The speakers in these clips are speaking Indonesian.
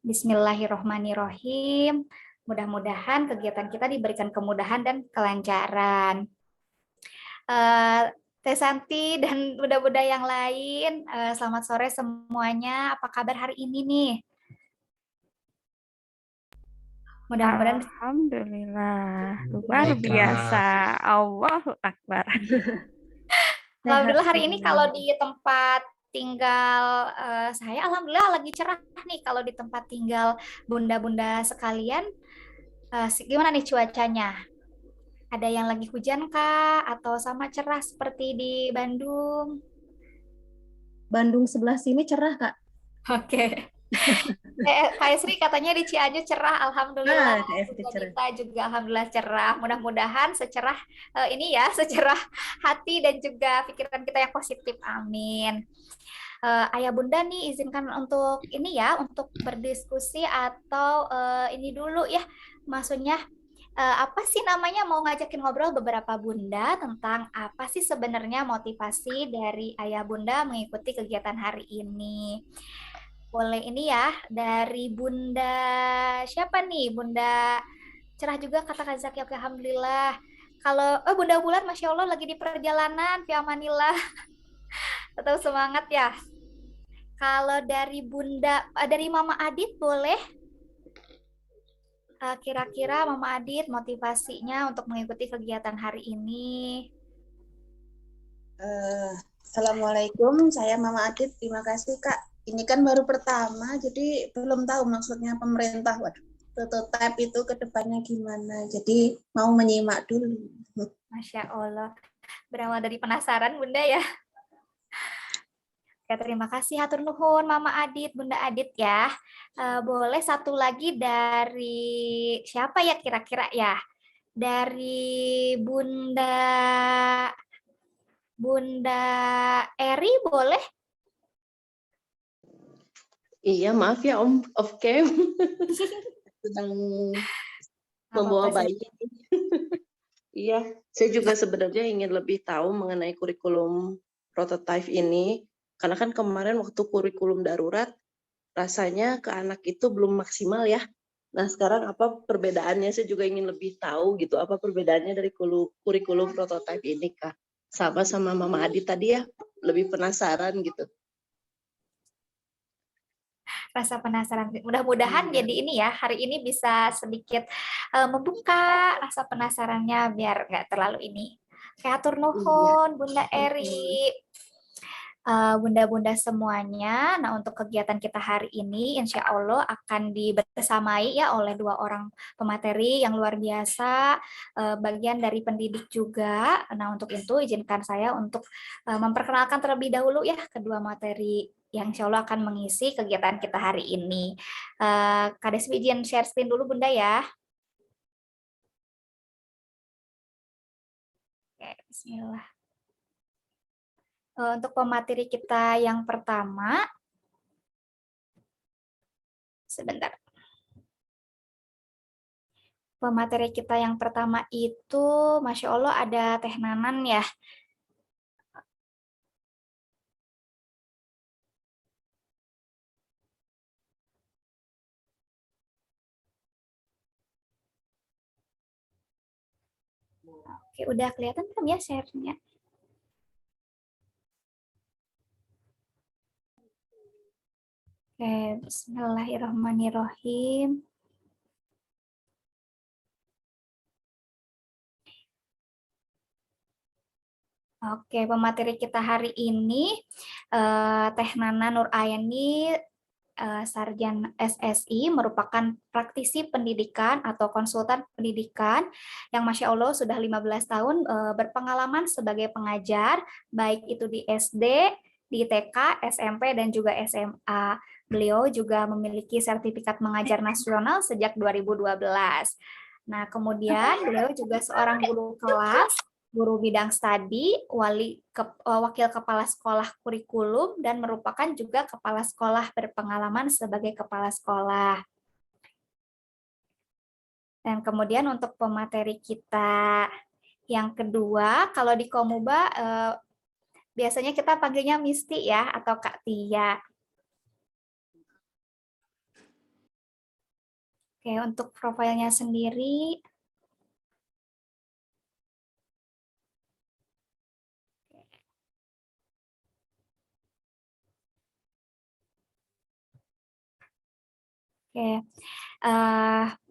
Bismillahirrohmanirrohim. Mudah-mudahan kegiatan kita diberikan kemudahan dan kelancaran. Teh Santi dan Bunda-Bunda yang lain, selamat sore semuanya. Apa kabar hari ini nih? Mudah-mudahan Alhamdulillah, luar Baik, biasa. Kak. Allahu Akbar. Alhamdulillah Sehat hari ini kalau semua. di tempat tinggal saya, alhamdulillah lagi cerah nih kalau di tempat tinggal bunda-bunda sekalian. Gimana nih cuacanya? Ada yang lagi hujan kah? Atau sama cerah seperti di Bandung? Bandung sebelah sini cerah, Kak. Oke. Kak Esri katanya di Cianjur cerah, alhamdulillah. KFC Bunda cerah. Dita juga alhamdulillah cerah. Mudah-mudahan secerah ini ya, secerah hati dan juga pikiran kita yang positif. Amin. Ayah Bunda nih izinkan untuk ini ya, untuk berdiskusi atau ini dulu ya, maksudnya apa sih namanya mau ngajakin ngobrol beberapa Bunda tentang apa sih sebenarnya motivasi dari Ayah Bunda mengikuti kegiatan hari ini. Boleh ini ya, dari Bunda siapa nih? Bunda cerah juga kata Kak Zaki. Oke, alhamdulillah. Kalau Bunda Bulan, Masya Allah lagi di perjalanan, Fi Amanillah. Tetap semangat ya. Kalau dari dari Mama Adit boleh kira-kira Mama Adit motivasinya untuk mengikuti kegiatan hari ini. Assalamualaikum, saya Mama Adit. Terima kasih, Kak. Ini kan baru pertama, jadi belum tahu maksudnya pemerintah. Waduh, prototipe itu ke depannya gimana. Jadi mau menyimak dulu. Masya Allah. Berawal dari penasaran Bunda ya. Oke, terima kasih hatur nuhun Mama Adit, Bunda Adit ya. Boleh satu lagi dari siapa ya kira-kira ya? Dari Bunda Eri boleh? Iya, maaf ya Om, off cam. Sedang membawa Apa-apa. bayi. Iya, saya juga sebenarnya ingin lebih tahu mengenai kurikulum prototipe ini. Karena kan kemarin waktu kurikulum darurat, rasanya ke anak itu belum maksimal ya. Nah sekarang apa perbedaannya, saya juga ingin lebih tahu gitu, apa perbedaannya dari kurikulum prototipe ini Kak. Sama Mama Adi tadi ya, lebih penasaran gitu. Rasa penasaran. Mudah-mudahan jadi ini ya, hari ini bisa sedikit membuka rasa penasarannya biar nggak terlalu ini. Kayak atur Iya. nuhun, Bunda Eri. Bunda-bunda semuanya. Nah, untuk kegiatan kita hari ini, insya Allah akan dibersamai ya oleh dua orang pemateri yang luar biasa, bagian dari pendidik juga. Nah, untuk itu izinkan saya untuk memperkenalkan terlebih dahulu ya kedua materi yang insya Allah akan mengisi kegiatan kita hari ini. Kades izin share screen dulu Bunda ya. Oke, Bismillah. Untuk pemateri kita yang pertama, sebentar. Pemateri kita yang pertama itu, Masya Allah ada Teh Nanan ya. Oke, udah kelihatan belum ya share-nya? Oke, Bismillahirrahmanirrahim. Oke, pemateri kita hari ini Teh Nana Nurayani, Sarjana SSI, merupakan praktisi pendidikan atau konsultan pendidikan yang Masya Allah sudah 15 tahun berpengalaman sebagai pengajar, baik itu di SD, di TK, SMP, dan juga SMA. Beliau juga memiliki sertifikat mengajar nasional sejak 2012. Nah, kemudian beliau juga seorang guru kelas, guru bidang studi, wakil kepala sekolah kurikulum, dan merupakan juga kepala sekolah berpengalaman sebagai kepala sekolah. Dan kemudian untuk pemateri kita yang kedua, kalau di Komuba biasanya kita panggilnya Misti ya, atau Kak Tia. Oke, untuk profilnya sendiri, oke.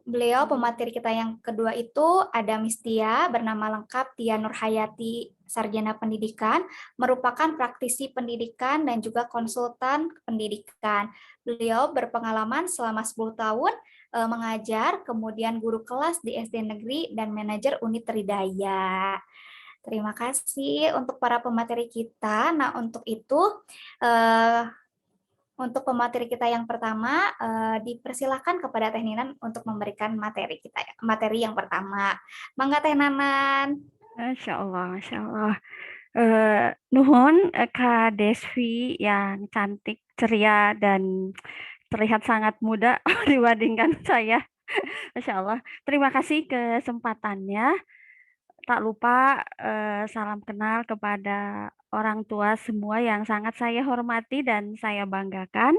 Beliau pemateri kita yang kedua itu ada Miss Tia, bernama lengkap Tia Nurhayati, Sarjana Pendidikan, merupakan praktisi pendidikan dan juga konsultan pendidikan. Beliau berpengalaman selama 10 tahun mengajar, kemudian guru kelas di SD negeri dan manajer unit Tridaya. Terima kasih untuk para pemateri kita. Nah, untuk itu eh, untuk pemateri kita yang pertama, dipersilakan kepada Teh Ninan untuk memberikan materi yang pertama. Mangga Teh Nanan. Masya Allah, Masya Allah. Nuhun Kak Desvi yang cantik, ceria, dan terlihat sangat muda dibandingkan saya. Masya Allah. Terima kasih kesempatannya. Tak lupa salam kenal kepada orang tua semua yang sangat saya hormati dan saya banggakan.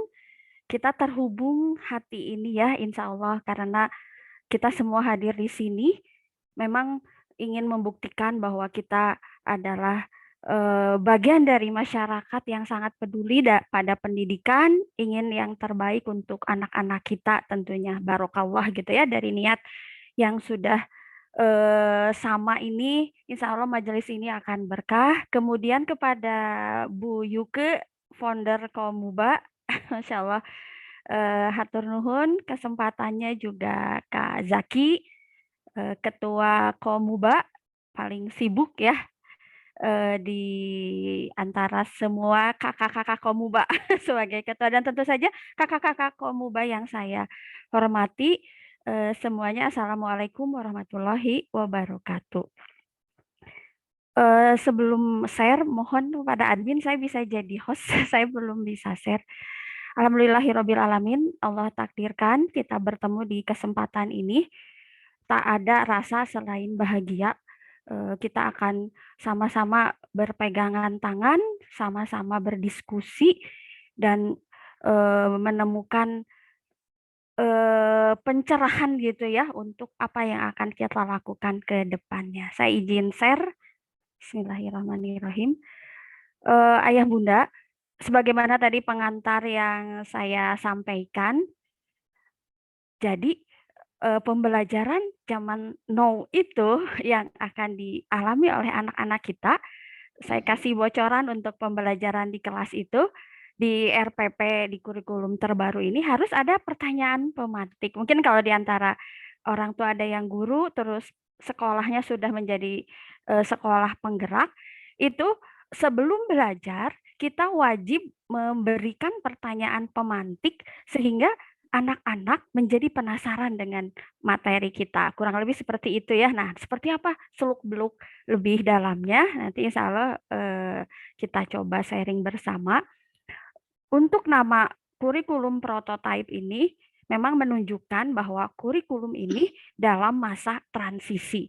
Kita terhubung hati ini ya, insya Allah, karena kita semua hadir di sini memang ingin membuktikan bahwa kita adalah bagian dari masyarakat yang sangat peduli pada pendidikan, ingin yang terbaik untuk anak-anak kita tentunya. Barokallah gitu ya, dari niat yang sudah sama ini, insya Allah majelis ini akan berkah. Kemudian kepada Bu Yuke, founder Komuba, Masya Allah, hatur nuhun, kesempatannya juga Kak Zaki, Ketua Komuba, paling sibuk ya di antara semua kakak-kakak Komuba sebagai ketua, dan tentu saja kakak-kakak Komuba yang saya hormati. Semuanya Assalamualaikum warahmatullahi wabarakatuh. Sebelum share, mohon kepada admin saya bisa jadi host. Saya belum bisa share. Alhamdulillahirabbil alamin, Allah takdirkan kita bertemu di kesempatan ini. Tak ada rasa selain bahagia. Kita akan sama-sama berpegangan tangan, sama-sama berdiskusi dan menemukan pencerahan gitu ya untuk apa yang akan kita lakukan ke depannya. Saya izin share. Bismillahirrahmanirrahim. Ayah Bunda, sebagaimana tadi pengantar yang saya sampaikan, jadi pembelajaran zaman now itu yang akan dialami oleh anak-anak kita. Saya kasih bocoran untuk pembelajaran di kelas itu. Di RPP, di kurikulum terbaru ini harus ada pertanyaan pemantik. Mungkin kalau di antara orang tua ada yang guru, terus sekolahnya sudah menjadi sekolah penggerak, itu sebelum belajar kita wajib memberikan pertanyaan pemantik sehingga anak-anak menjadi penasaran dengan materi kita. Kurang lebih seperti itu ya. Nah, seperti apa seluk-beluk lebih dalamnya? Nanti insya Allah kita coba sharing bersama. Untuk nama kurikulum prototype ini memang menunjukkan bahwa kurikulum ini dalam masa transisi.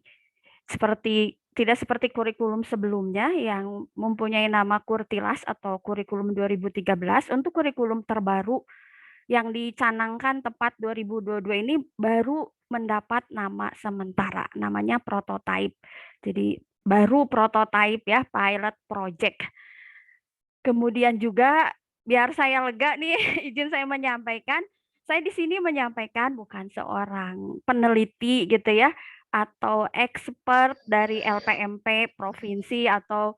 Tidak seperti kurikulum sebelumnya yang mempunyai nama Kurtilas atau kurikulum 2013, untuk kurikulum terbaru yang dicanangkan tepat 2022 ini baru mendapat nama sementara, namanya prototype. Jadi baru prototype ya, pilot project. Kemudian juga biar saya lega nih, izin saya menyampaikan, saya di sini menyampaikan bukan seorang peneliti gitu ya, atau expert dari LPMP provinsi atau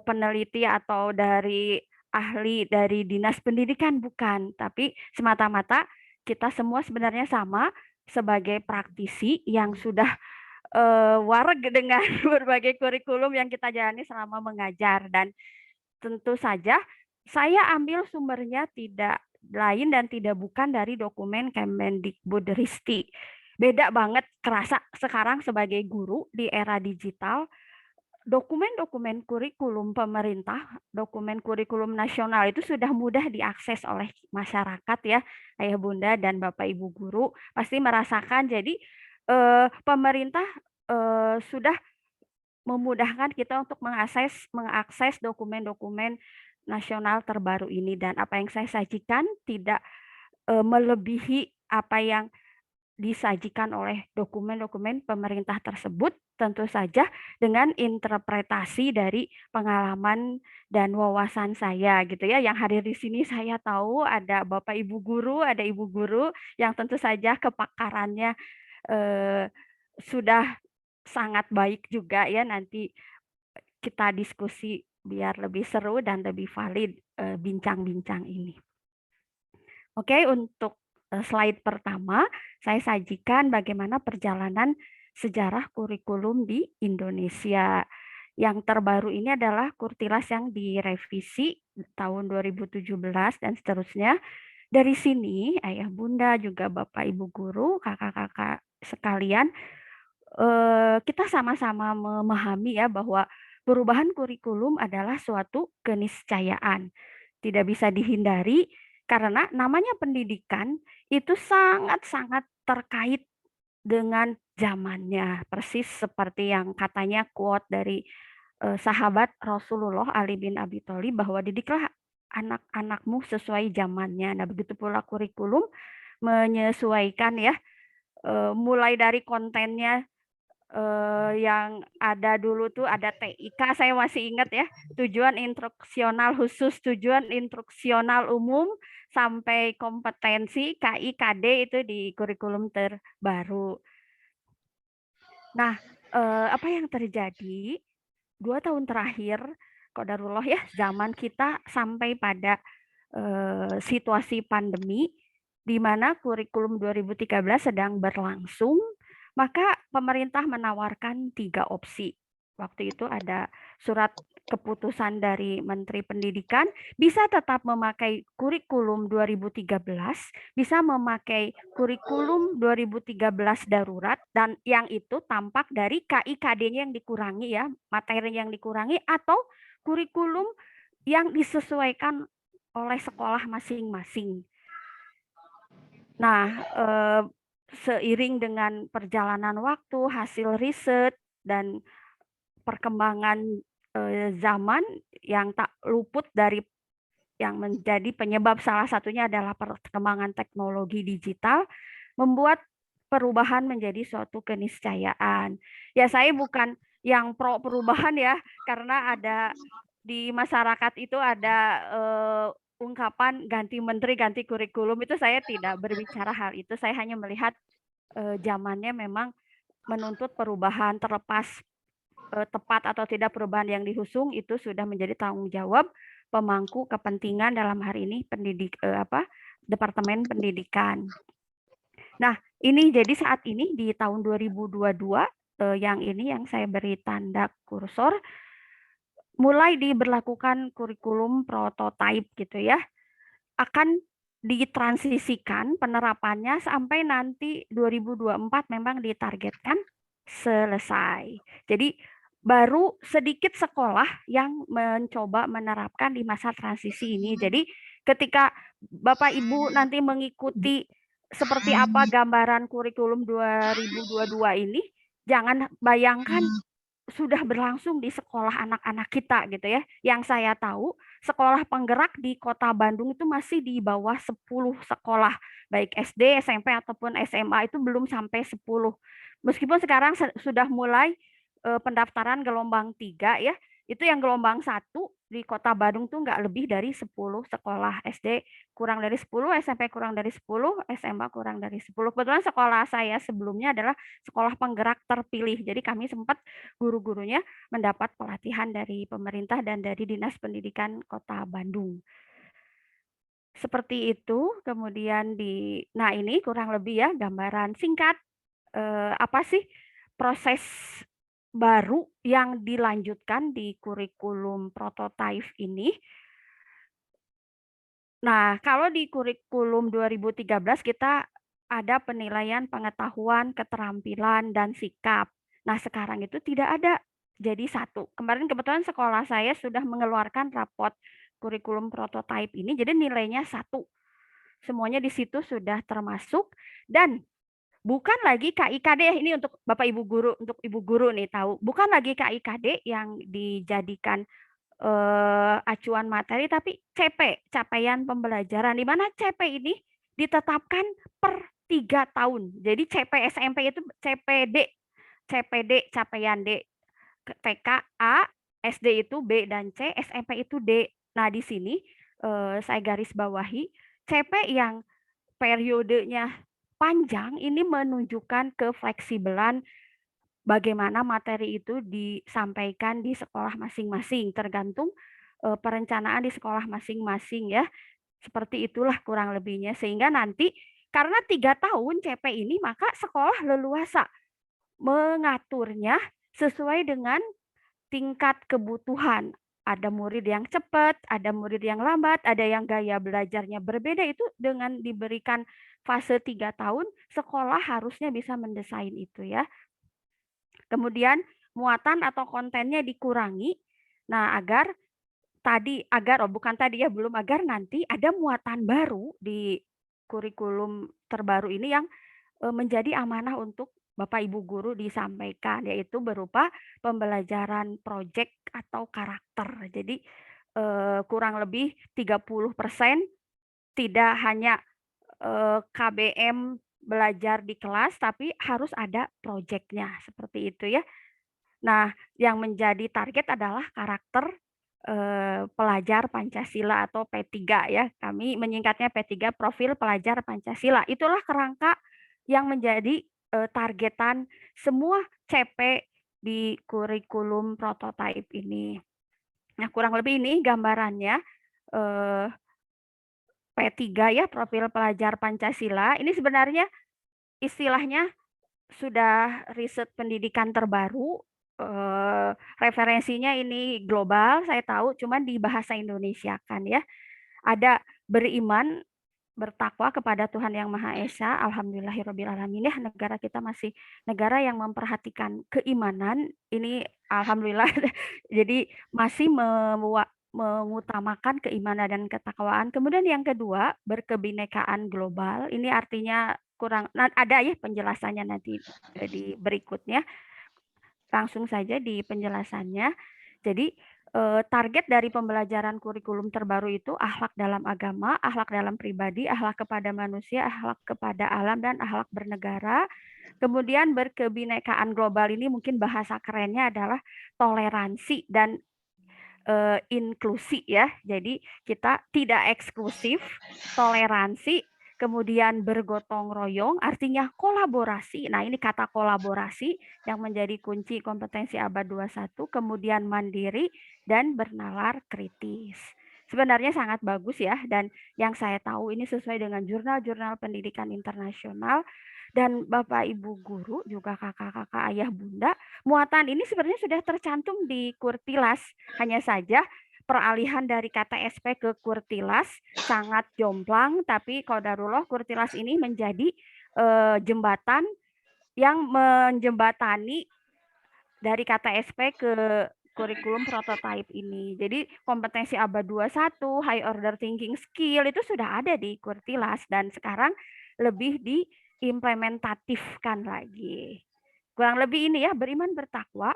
peneliti atau dari ahli dari Dinas Pendidikan, bukan, tapi semata-mata kita semua sebenarnya sama sebagai praktisi yang sudah wareg dengan berbagai kurikulum yang kita jalani selama mengajar. Dan tentu saja saya ambil sumbernya tidak lain dan tidak bukan dari dokumen Kemendikbudristek. Beda banget kerasa sekarang sebagai guru di era digital, dokumen-dokumen kurikulum pemerintah, dokumen kurikulum nasional itu sudah mudah diakses oleh masyarakat ya, Ayah Bunda dan Bapak Ibu guru pasti merasakan. Jadi pemerintah sudah memudahkan kita untuk mengakses dokumen-dokumen nasional terbaru ini, dan apa yang saya sajikan tidak melebihi apa yang disajikan oleh dokumen-dokumen pemerintah tersebut, tentu saja dengan interpretasi dari pengalaman dan wawasan saya gitu ya. Yang hadir di sini saya tahu ada Bapak Ibu guru, ada Ibu guru yang tentu saja kepakarannya sudah sangat baik juga ya. Nanti kita diskusi biar lebih seru dan lebih valid bincang-bincang ini. Oke, untuk slide pertama, saya sajikan bagaimana perjalanan sejarah kurikulum di Indonesia. Yang terbaru ini adalah Kurtilas yang direvisi tahun 2017 dan seterusnya. Dari sini, ayah bunda, juga bapak ibu guru, kakak-kakak sekalian, kita sama-sama memahami ya bahwa perubahan kurikulum adalah suatu keniscayaan. Tidak bisa dihindari karena namanya pendidikan itu sangat-sangat terkait dengan zamannya. Persis seperti yang katanya quote dari sahabat Rasulullah Ali bin Abi Thalib bahwa didiklah anak-anakmu sesuai zamannya. Nah, begitu pula kurikulum menyesuaikan ya, mulai dari kontennya yang ada dulu tuh ada TIK, saya masih ingat ya, tujuan instruksional khusus, tujuan instruksional umum, sampai kompetensi KIKD itu di kurikulum terbaru. Nah, apa yang terjadi 2 tahun terakhir, qadarullah ya, zaman kita sampai pada situasi pandemi, di mana kurikulum 2013 sedang berlangsung, maka pemerintah menawarkan 3 opsi. Waktu itu ada surat keputusan dari Menteri Pendidikan, bisa tetap memakai kurikulum 2013, bisa memakai kurikulum 2013 darurat, dan yang itu tampak dari KIKD-nya yang dikurangi ya, materi yang dikurangi, atau kurikulum yang disesuaikan oleh sekolah masing-masing. Nah, seiring dengan perjalanan waktu, hasil riset, dan perkembangan zaman yang tak luput dari yang menjadi penyebab salah satunya adalah perkembangan teknologi digital, membuat perubahan menjadi suatu keniscayaan. Ya, saya bukan yang pro perubahan ya, karena ada di masyarakat itu ada ungkapan ganti menteri, ganti kurikulum, itu saya tidak berbicara hal itu. Saya hanya melihat zamannya memang menuntut perubahan, terlepas tepat atau tidak perubahan yang diusung itu sudah menjadi tanggung jawab pemangku kepentingan, dalam hari ini Departemen Pendidikan. Nah, ini jadi saat ini di tahun 2022 yang ini yang saya beri tanda kursor, mulai diberlakukan kurikulum prototype gitu ya, akan ditransisikan penerapannya sampai nanti 2024 memang ditargetkan selesai. Jadi baru sedikit sekolah yang mencoba menerapkan di masa transisi ini. Jadi ketika Bapak Ibu nanti mengikuti seperti apa gambaran kurikulum 2022 ini, jangan bayangkan sudah berlangsung di sekolah anak-anak kita gitu ya. Yang saya tahu, sekolah penggerak di Kota Bandung itu masih di bawah 10 sekolah, baik SD, SMP ataupun SMA itu belum sampai 10. Meskipun sekarang sudah mulai pendaftaran gelombang 3 ya, itu yang gelombang 1 di Kota Bandung tuh nggak lebih dari 10 sekolah, SD kurang dari 10, SMP kurang dari 10, SMA kurang dari 10. Kebetulan sekolah saya sebelumnya adalah sekolah penggerak terpilih. Jadi kami sempat guru-gurunya mendapat pelatihan dari pemerintah dan dari Dinas Pendidikan Kota Bandung. Seperti itu, kemudian nah ini kurang lebih ya gambaran singkat apa sih proses baru yang dilanjutkan di kurikulum prototype ini. Nah, kalau di kurikulum 2013 kita ada penilaian pengetahuan, keterampilan, dan sikap. Nah, sekarang itu tidak ada. Jadi 1. Kemarin kebetulan sekolah saya sudah mengeluarkan raport kurikulum prototype ini, jadi nilainya 1. Semuanya di situ sudah termasuk, dan bukan lagi KIKD, ini untuk Bapak Ibu guru, untuk Ibu guru nih tahu, bukan lagi KIKD yang dijadikan acuan materi, tapi CP, capaian pembelajaran, di mana CP ini ditetapkan per 3 tahun. Jadi CPSMP itu CPD capaian D, TK A, SD itu B dan C, SMP itu D. Nah, di sini saya garis bawahi CP yang periodenya panjang ini menunjukkan kefleksibelan bagaimana materi itu disampaikan di sekolah masing-masing, tergantung perencanaan di sekolah masing-masing ya. Seperti itulah kurang lebihnya. Sehingga nanti karena 3 tahun CP ini, maka sekolah leluasa mengaturnya sesuai dengan tingkat kebutuhan. Ada murid yang cepat, ada murid yang lambat, ada yang gaya belajarnya berbeda. Itu dengan diberikan fase 3 tahun, sekolah harusnya bisa mendesain itu ya. Kemudian muatan atau kontennya dikurangi. Nah, agar belum agar nanti ada muatan baru di kurikulum terbaru ini yang menjadi amanah untuk Bapak Ibu guru disampaikan, yaitu berupa pembelajaran proyek atau karakter. Jadi kurang lebih 30% tidak hanya KBM belajar di kelas, tapi harus ada proyeknya, seperti itu ya. Nah, yang menjadi target adalah karakter pelajar Pancasila atau P3 ya. Kami menyingkatnya P3, profil pelajar Pancasila. Itulah kerangka yang menjadi targetan semua CP di kurikulum prototipe ini. Nah, kurang lebih ini gambarannya P3 ya, profil pelajar Pancasila. Ini sebenarnya istilahnya sudah riset pendidikan terbaru, referensinya ini global, saya tahu, cuman di bahasa Indonesia kan ya. Ada beriman, bertakwa kepada Tuhan Yang Maha Esa, alhamdulillahirobbilalamin ya, negara kita masih negara yang memperhatikan keimanan, ini alhamdulillah. Jadi masih mengutamakan keimanan dan ketakwaan. Kemudian yang kedua, berkebinekaan global. Ini artinya ada ya penjelasannya nanti di berikutnya. Langsung saja di penjelasannya. Jadi target dari pembelajaran kurikulum terbaru itu akhlak dalam agama, akhlak dalam pribadi, akhlak kepada manusia, akhlak kepada alam, dan akhlak bernegara. Kemudian berkebinekaan global ini mungkin bahasa kerennya adalah toleransi dan inklusi ya. Jadi kita tidak eksklusif, toleransi, kemudian bergotong royong, artinya kolaborasi. Nah, ini kata kolaborasi yang menjadi kunci kompetensi abad 21, kemudian mandiri dan bernalar kritis. Sebenarnya sangat bagus ya, dan yang saya tahu ini sesuai dengan jurnal-jurnal pendidikan internasional. Dan Bapak Ibu guru, juga kakak-kakak, ayah bunda, muatan ini sebenarnya sudah tercantum di Kurtilas. Hanya saja peralihan dari kata SP ke Kurtilas sangat jomplang, tapi qadarullah Kurtilas ini menjadi jembatan yang menjembatani dari kata SP ke kurikulum prototipe ini. Jadi kompetensi abad 21, high order thinking skill itu sudah ada di Kurtilas, dan sekarang lebih diimplementatifkan lagi. Kurang lebih ini ya, beriman bertakwa,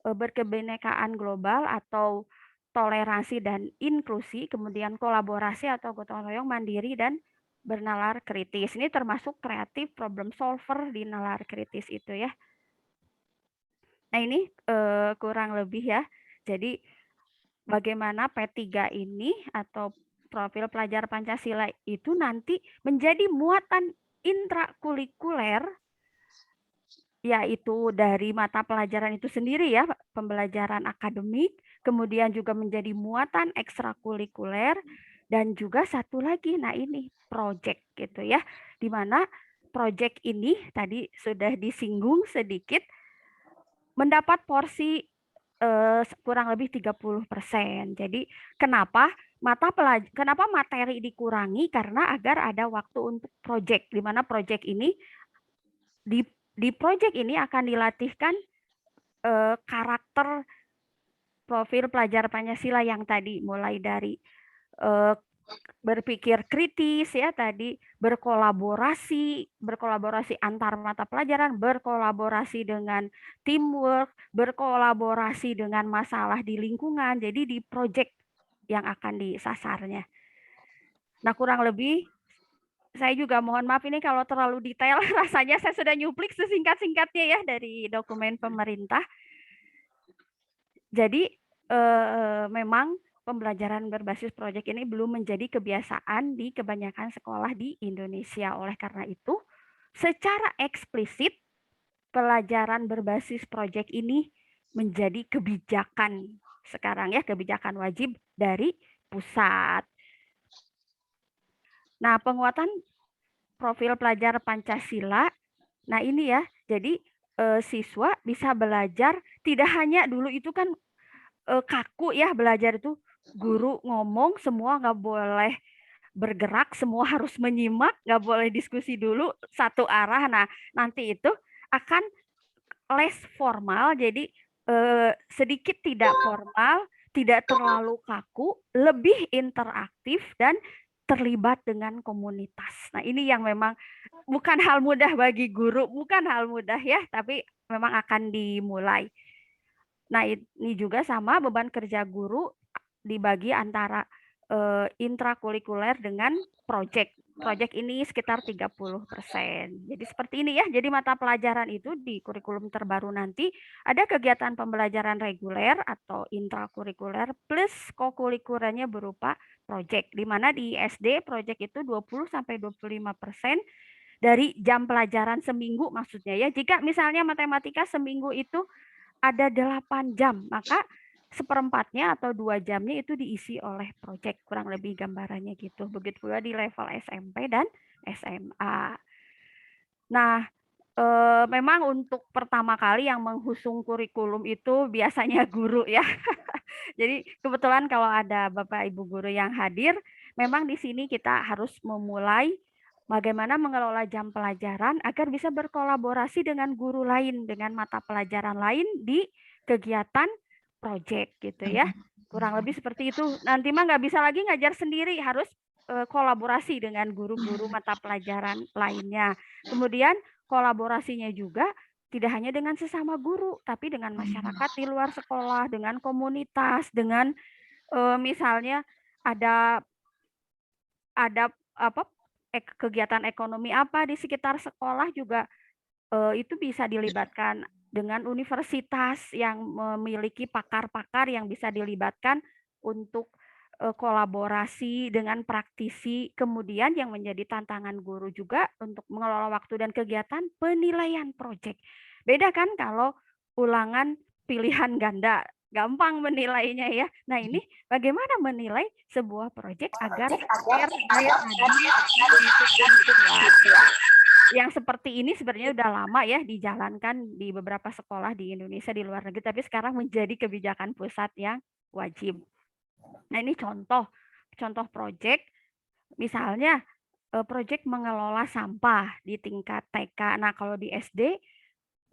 berkebinekaan global atau toleransi dan inklusi, kemudian kolaborasi atau gotong royong, mandiri, dan bernalar kritis. Ini termasuk kreatif problem solver di nalar kritis itu ya. Nah, ini kurang lebih ya. Jadi bagaimana P3 ini atau profil pelajar Pancasila itu nanti menjadi muatan intrakurikuler, yaitu dari mata pelajaran itu sendiri ya, pembelajaran akademik, kemudian juga menjadi muatan ekstrakurikuler, dan juga satu lagi, nah ini project gitu ya, di mana project ini tadi sudah disinggung sedikit, mendapat porsi kurang lebih 30%. Jadi kenapa materi dikurangi? Karena agar ada waktu untuk project, di mana project ini di project ini akan dilatihkan karakter profil pelajar Pancasila yang tadi, mulai dari berpikir kritis ya tadi, berkolaborasi antar mata pelajaran, berkolaborasi dengan teamwork, berkolaborasi dengan masalah di lingkungan. Jadi di project yang akan disasarnya. Nah, kurang lebih saya juga mohon maaf ini kalau terlalu detail, rasanya saya sudah nyuplik sesingkat-singkatnya ya dari dokumen pemerintah. Jadi memang pembelajaran berbasis proyek ini belum menjadi kebiasaan di kebanyakan sekolah di Indonesia. Oleh karena itu, secara eksplisit pelajaran berbasis proyek ini menjadi kebijakan sekarang ya, kebijakan wajib dari pusat. Nah, penguatan profil pelajar Pancasila. Nah, ini ya. Jadi siswa bisa belajar tidak hanya dulu itu kan kaku ya belajar itu, guru ngomong semua nggak boleh bergerak, semua harus menyimak, nggak boleh diskusi dulu satu arah. Nah, nanti itu akan less formal, jadi sedikit tidak formal, tidak terlalu kaku, lebih interaktif dan terlibat dengan komunitas. Nah, ini yang memang bukan hal mudah bagi guru, bukan hal mudah ya, tapi memang akan dimulai. Nah, ini juga sama beban kerja guru dibagi antara intrakurikuler dengan proyek. Proyek ini sekitar 30%. Jadi seperti ini ya. Jadi mata pelajaran itu di kurikulum terbaru nanti ada kegiatan pembelajaran reguler atau intrakurikuler plus kokurikulernya berupa proyek. Di mana di SD proyek itu 20-25% dari jam pelajaran seminggu maksudnya ya. Jika misalnya matematika seminggu itu ada 8 jam, maka seperempatnya atau 2 jamnya itu diisi oleh proyek, kurang lebih gambarannya gitu. Begitu pula di level SMP dan SMA. Nah, memang untuk pertama kali yang menghusung kurikulum itu biasanya guru ya. Jadi kebetulan kalau ada Bapak Ibu guru yang hadir, memang di sini kita harus memulai bagaimana mengelola jam pelajaran agar bisa berkolaborasi dengan guru lain, dengan mata pelajaran lain di kegiatan proyek gitu ya. Kurang lebih seperti itu. Nanti mah nggak bisa lagi ngajar sendiri, harus kolaborasi dengan guru-guru mata pelajaran lainnya. Kemudian kolaborasinya juga tidak hanya dengan sesama guru, tapi dengan masyarakat di luar sekolah, dengan komunitas, dengan misalnya ada apa kegiatan ekonomi apa di sekitar sekolah juga itu bisa dilibatkan dengan universitas yang memiliki pakar-pakar yang bisa dilibatkan untuk kolaborasi dengan praktisi. Kemudian yang menjadi tantangan guru juga untuk mengelola waktu dan kegiatan penilaian proyek. Beda kan kalau ulangan pilihan ganda, gampang menilainya ya. Nah, ini bagaimana menilai sebuah proyek agar fair dan adil. Yang seperti ini sebenarnya udah lama ya dijalankan di beberapa sekolah di Indonesia, di luar negeri, tapi sekarang menjadi kebijakan pusat yang wajib. Nah, ini contoh proyek, misalnya proyek mengelola sampah di tingkat TK. Nah, kalau di SD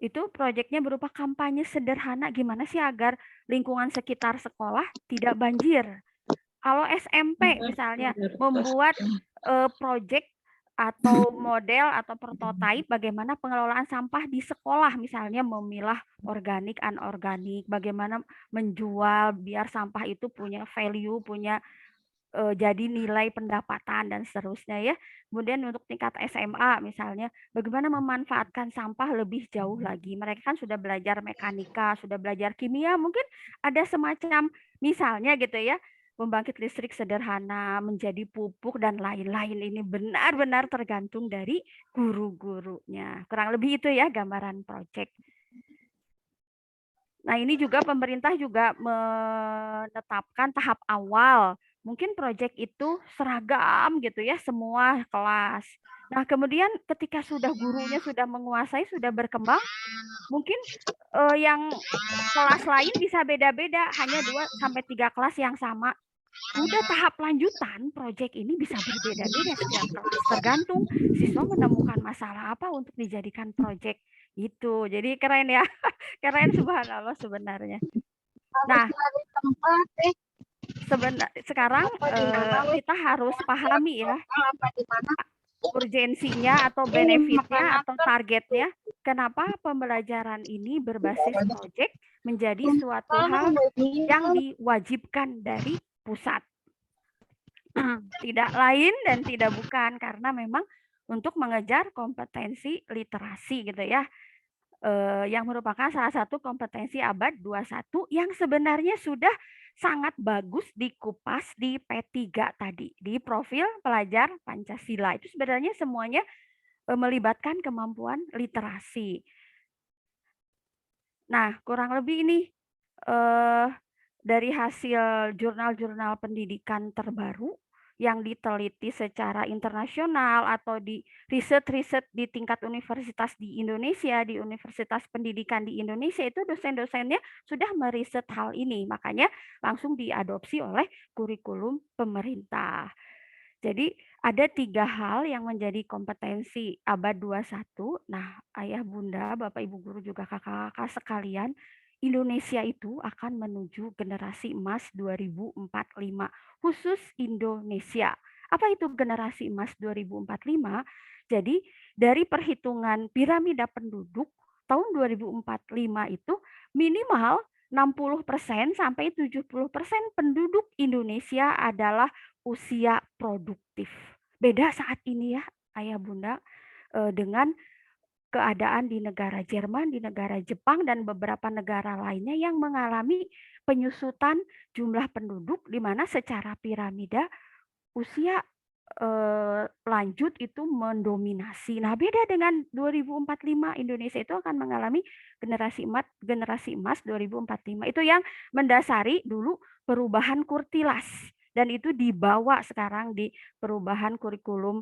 itu proyeknya berupa kampanye sederhana gimana sih agar lingkungan sekitar sekolah tidak banjir. Kalau SMP misalnya membuat proyek atau model atau prototipe bagaimana pengelolaan sampah di sekolah, misalnya memilah organik, anorganik, bagaimana menjual biar sampah itu punya value, punya jadi nilai pendapatan dan seterusnya ya. Kemudian untuk tingkat SMA misalnya bagaimana memanfaatkan sampah lebih jauh lagi. Mereka kan sudah belajar mekanika, sudah belajar kimia, mungkin ada semacam misalnya gitu ya, pembangkit listrik sederhana menjadi pupuk dan lain-lain. Ini benar-benar tergantung dari guru-gurunya. Kurang lebih itu ya gambaran proyek. Nah, ini juga pemerintah juga menetapkan tahap awal. Mungkin proyek itu seragam gitu ya, semua kelas. Nah, kemudian ketika sudah gurunya sudah menguasai, sudah berkembang, mungkin yang kelas lain bisa beda-beda, hanya 2-3 kelas yang sama. Udah tahap lanjutan, proyek ini bisa berbeda-beda setiap kelas, tergantung siswa menemukan masalah apa untuk dijadikan proyek. Itu, jadi keren ya, keren subhanallah sebenarnya. Nah, sekarang kita harus pahami ya urgensinya atau benefitnya atau targetnya. Kenapa pembelajaran ini berbasis proyek menjadi suatu hal yang diwajibkan dari pusat. Tidak lain dan tidak bukan, karena memang untuk mengejar kompetensi literasi gitu ya, yang merupakan salah satu kompetensi abad 21 yang sebenarnya sudah sangat bagus dikupas di P3 tadi, di profil pelajar Pancasila. Itu sebenarnya semuanya melibatkan kemampuan literasi. Nah, kurang lebih ini dari hasil jurnal-jurnal pendidikan terbaru yang diteliti secara internasional atau di riset-riset di tingkat universitas di Indonesia, di universitas pendidikan di Indonesia, itu dosen-dosennya sudah meriset hal ini. Makanya langsung diadopsi oleh kurikulum pemerintah. Jadi ada 3 hal yang menjadi kompetensi abad 21. Nah, ayah bunda, bapak ibu guru juga kakak-kakak sekalian, Indonesia itu akan menuju generasi emas 2045, khusus Indonesia. Apa itu generasi emas 2045? Jadi dari perhitungan piramida penduduk tahun 2045 itu minimal 60% sampai 70% penduduk Indonesia adalah usia produktif. Beda saat ini ya, ayah bunda, dengan keadaan di negara Jerman, di negara Jepang, dan beberapa negara lainnya yang mengalami penyusutan jumlah penduduk di mana secara piramida usia lanjut itu mendominasi. Nah, beda dengan 2045, Indonesia itu akan mengalami generasi emas 2045. Itu yang mendasari dulu perubahan kurtilas, dan itu dibawa sekarang di perubahan kurikulum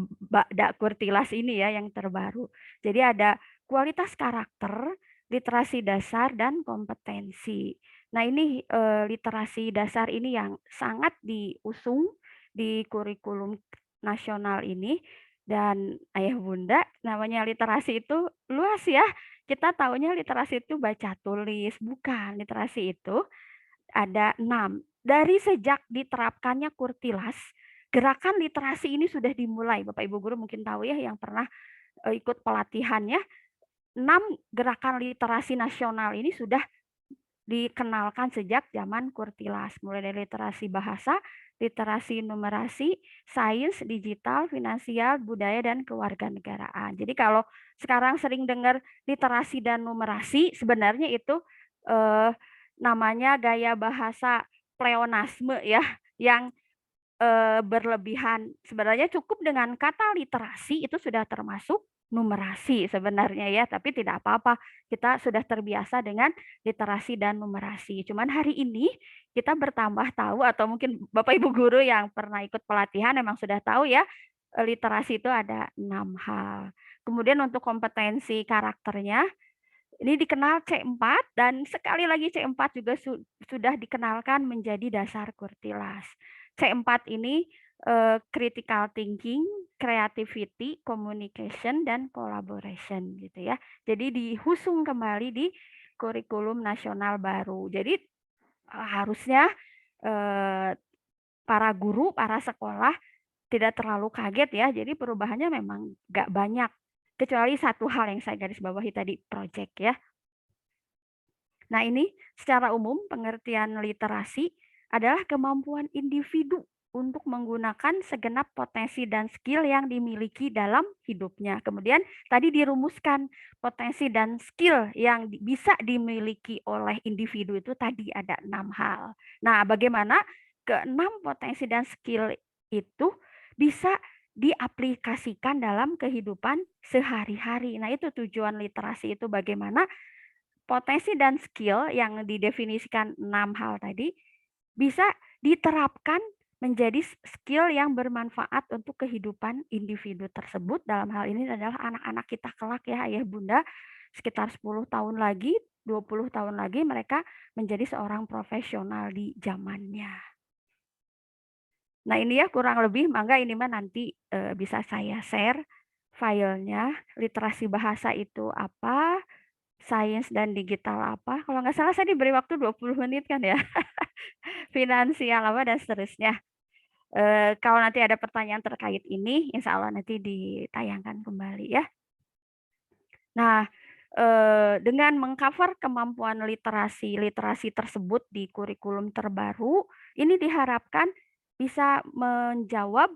Bakda Kurtilas ini ya yang terbaru. Jadi ada kualitas karakter, literasi dasar, dan kompetensi. Nah, ini literasi dasar ini yang sangat diusung di kurikulum nasional ini. Dan ayah bunda, namanya literasi itu luas ya. Kita taunya literasi itu baca tulis, bukan. Literasi itu ada 6. Dari sejak diterapkannya kurtilas, gerakan literasi ini sudah dimulai. Bapak Ibu guru mungkin tahu ya yang pernah ikut pelatihannya. 6 gerakan literasi nasional ini sudah dikenalkan sejak zaman kurtilas, mulai dari literasi bahasa, literasi numerasi, sains, digital, finansial, budaya, dan kewarganegaraan. Jadi kalau sekarang sering dengar literasi dan numerasi, sebenarnya itu namanya gaya bahasa pleonasme ya, yang berlebihan. Sebenarnya cukup dengan kata literasi itu sudah termasuk numerasi sebenarnya ya, tapi tidak apa-apa. Kita sudah terbiasa dengan literasi dan numerasi. Cuman hari ini kita bertambah tahu, atau mungkin Bapak Ibu guru yang pernah ikut pelatihan memang sudah tahu ya, literasi itu ada 6 hal. Kemudian untuk kompetensi karakternya, ini dikenal C4, dan sekali lagi C4 juga sudah dikenalkan menjadi dasar kurtilas. C4 ini critical thinking, creativity, communication, dan collaboration gitu ya. Jadi dihusung kembali di kurikulum nasional baru. Jadi harusnya para guru, para sekolah tidak terlalu kaget ya. Jadi perubahannya memang nggak banyak. Kecuali satu hal yang saya garis bawahi tadi, project ya. Nah, ini secara umum pengertian literasi adalah kemampuan individu untuk menggunakan segenap potensi dan skill yang dimiliki dalam hidupnya. Kemudian tadi dirumuskan potensi dan skill yang bisa dimiliki oleh individu itu tadi ada 6 hal. Nah, bagaimana ke-6 potensi dan skill itu bisa diaplikasikan dalam kehidupan sehari-hari. Nah, itu tujuan literasi itu, bagaimana potensi dan skill yang didefinisikan 6 hal tadi bisa diterapkan menjadi skill yang bermanfaat untuk kehidupan individu tersebut. Dalam hal ini adalah anak-anak kita kelak ya, ayah bunda, sekitar 10 tahun lagi, 20 tahun lagi mereka menjadi seorang profesional di zamannya. Nah, ini ya kurang lebih, mangga ini mah nanti bisa saya share filenya. Literasi bahasa itu apa, sains dan digital apa. Kalau nggak salah saya diberi waktu 20 menit kan ya. Finansial apa dan seterusnya. Kalau nanti ada pertanyaan terkait ini, insya Allah nanti ditayangkan kembali ya. Nah, dengan mengcover kemampuan literasi tersebut di kurikulum terbaru, ini diharapkan bisa menjawab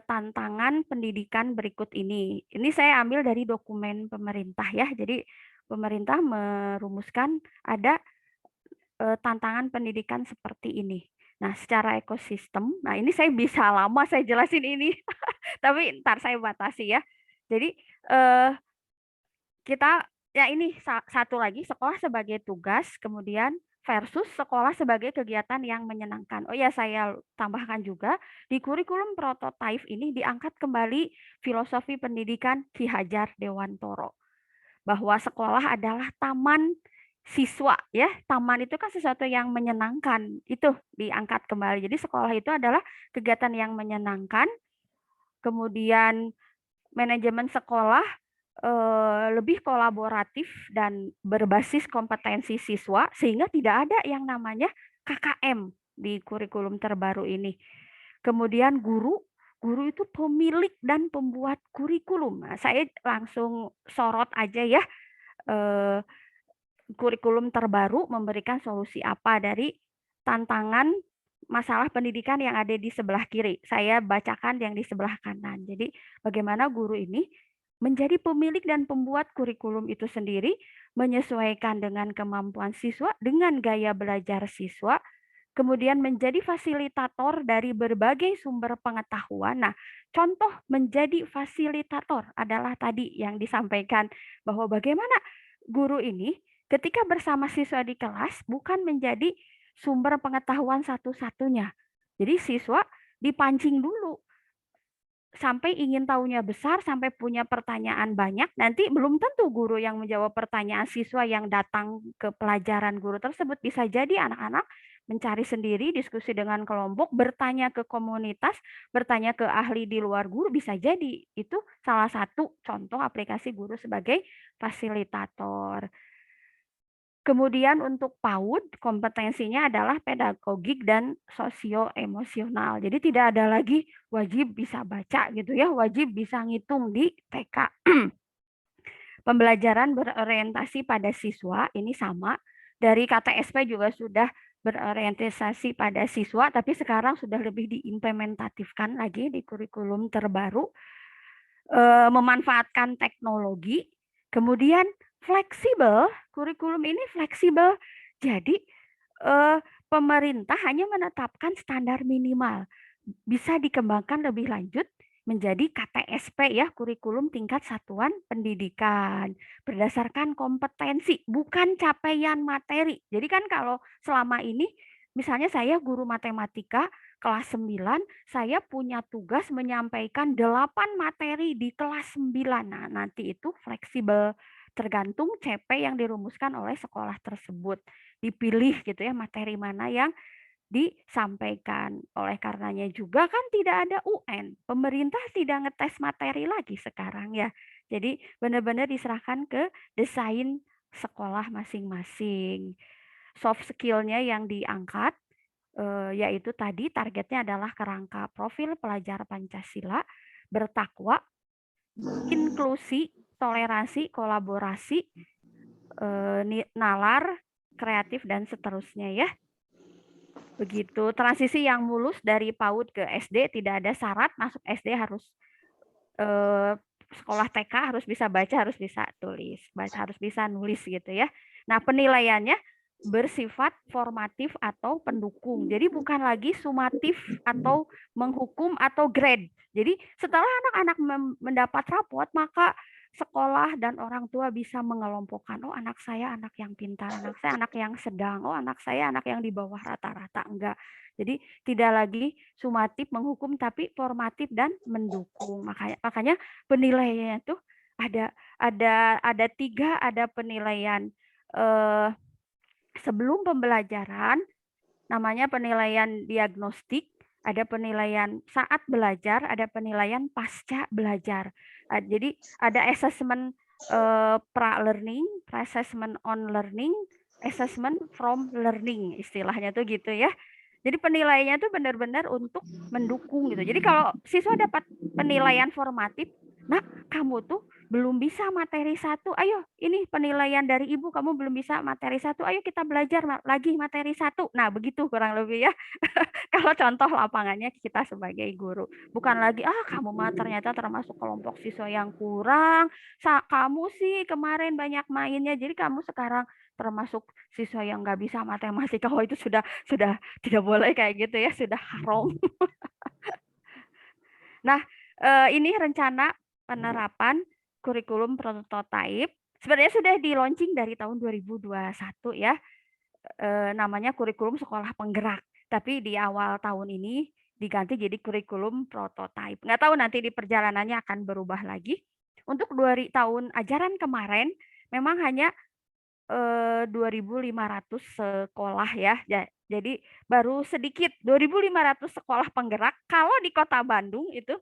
tantangan pendidikan berikut ini. Ini saya ambil dari dokumen pemerintah ya. Jadi pemerintah merumuskan ada tantangan pendidikan seperti ini. Nah, secara ekosistem, nah ini saya bisa lama saya jelasin ini, tapi ntar saya batasi ya. Jadi kita ya ini satu lagi sekolah sebagai tugas, kemudian versus sekolah sebagai kegiatan yang menyenangkan. Oh ya, saya tambahkan juga di kurikulum prototipe ini diangkat kembali filosofi pendidikan Ki Hajar Dewantoro bahwa sekolah adalah taman siswa ya. Taman itu kan sesuatu yang menyenangkan. Itu diangkat kembali. Jadi sekolah itu adalah kegiatan yang menyenangkan. Kemudian manajemen sekolah lebih kolaboratif dan berbasis kompetensi siswa sehingga tidak ada yang namanya KKM di kurikulum terbaru ini. Kemudian guru itu pemilik dan pembuat kurikulum. Nah, saya langsung sorot aja ya, kurikulum terbaru memberikan solusi apa dari tantangan masalah pendidikan yang ada di sebelah kiri. Saya bacakan yang di sebelah kanan. Jadi bagaimana guru ini menjadi pemilik dan pembuat kurikulum itu sendiri, menyesuaikan dengan kemampuan siswa, dengan gaya belajar siswa, kemudian menjadi fasilitator dari berbagai sumber pengetahuan. Nah, contoh menjadi fasilitator adalah tadi yang disampaikan bahwa bagaimana guru ini ketika bersama siswa di kelas bukan menjadi sumber pengetahuan satu-satunya. Jadi siswa dipancing dulu sampai ingin tahunya besar, sampai punya pertanyaan banyak, nanti belum tentu guru yang menjawab pertanyaan siswa yang datang ke pelajaran guru tersebut. Bisa jadi anak-anak mencari sendiri, diskusi dengan kelompok, bertanya ke komunitas, bertanya ke ahli di luar guru, bisa jadi. Itu salah satu contoh aplikasi guru sebagai fasilitator. Kemudian untuk PAUD, kompetensinya adalah pedagogik dan sosio-emosional. Jadi tidak ada lagi wajib bisa baca gitu ya, wajib bisa ngitung di TK. Pembelajaran berorientasi pada siswa, ini sama. Dari KTSP juga sudah berorientasi pada siswa, tapi sekarang sudah lebih diimplementatifkan lagi di kurikulum terbaru. Memanfaatkan teknologi, kemudian fleksibel, kurikulum ini fleksibel. Jadi pemerintah hanya menetapkan standar minimal, bisa dikembangkan lebih lanjut menjadi KTSP ya, kurikulum tingkat satuan pendidikan berdasarkan kompetensi, bukan capaian materi. Jadi kan kalau selama ini misalnya saya guru matematika kelas 9, saya punya tugas menyampaikan 8 materi di kelas 9. Nah, nanti itu fleksibel tergantung CP yang dirumuskan oleh sekolah tersebut. Dipilih gitu ya materi mana yang disampaikan. Oleh karenanya juga kan tidak ada UN. Pemerintah tidak ngetes materi lagi sekarang ya. Jadi benar-benar diserahkan ke desain sekolah masing-masing. Soft skill-nya yang diangkat yaitu tadi targetnya adalah kerangka profil pelajar Pancasila, bertakwa, inklusi, toleransi, kolaborasi, nalar, kreatif, dan seterusnya ya. Begitu. Transisi yang mulus dari PAUD ke SD, tidak ada syarat masuk SD harus sekolah TK harus bisa baca, harus bisa tulis, harus bisa nulis gitu ya. Nah, penilaiannya bersifat formatif atau pendukung. Jadi bukan lagi sumatif atau menghukum atau grade. Jadi setelah anak-anak mendapat rapot, maka sekolah dan orang tua bisa mengelompokkan, oh anak saya anak yang pintar, anak saya anak yang sedang, oh anak saya anak yang di bawah rata-rata. Enggak. Jadi tidak lagi sumatif menghukum, tapi formatif dan mendukung. Makanya penilaiannya tuh ada 3, ada penilaian sebelum pembelajaran, namanya penilaian diagnostik, ada penilaian saat belajar, ada penilaian pasca belajar. Jadi ada assessment pra-learning, assessment on learning, assessment from learning, istilahnya tuh gitu ya. Jadi penilaiannya tuh benar-benar untuk mendukung gitu. Jadi kalau siswa dapat penilaian formatif, Nak, kamu tuh belum bisa materi 1. Ayo, ini penilaian dari ibu, kamu belum bisa materi 1. Ayo kita belajar lagi materi 1. Nah, begitu kurang lebih ya. Kalau contoh lapangannya kita sebagai guru. Bukan lagi, kamu mah ternyata termasuk kelompok siswa yang kurang. Kamu sih kemarin banyak mainnya, jadi kamu sekarang termasuk siswa yang nggak bisa matematika. Oh, itu sudah tidak boleh kayak gitu ya, sudah haram. Nah, ini rencana penerapan kurikulum prototipe sebenarnya sudah di launching dari tahun 2021 ya. Namanya kurikulum sekolah penggerak. Tapi di awal tahun ini diganti jadi kurikulum prototipe. Nggak tahu nanti di perjalanannya akan berubah lagi. Untuk tahun ajaran kemarin memang hanya 2.500 sekolah ya. Jadi baru sedikit 2.500 sekolah penggerak. Kalau di Kota Bandung itu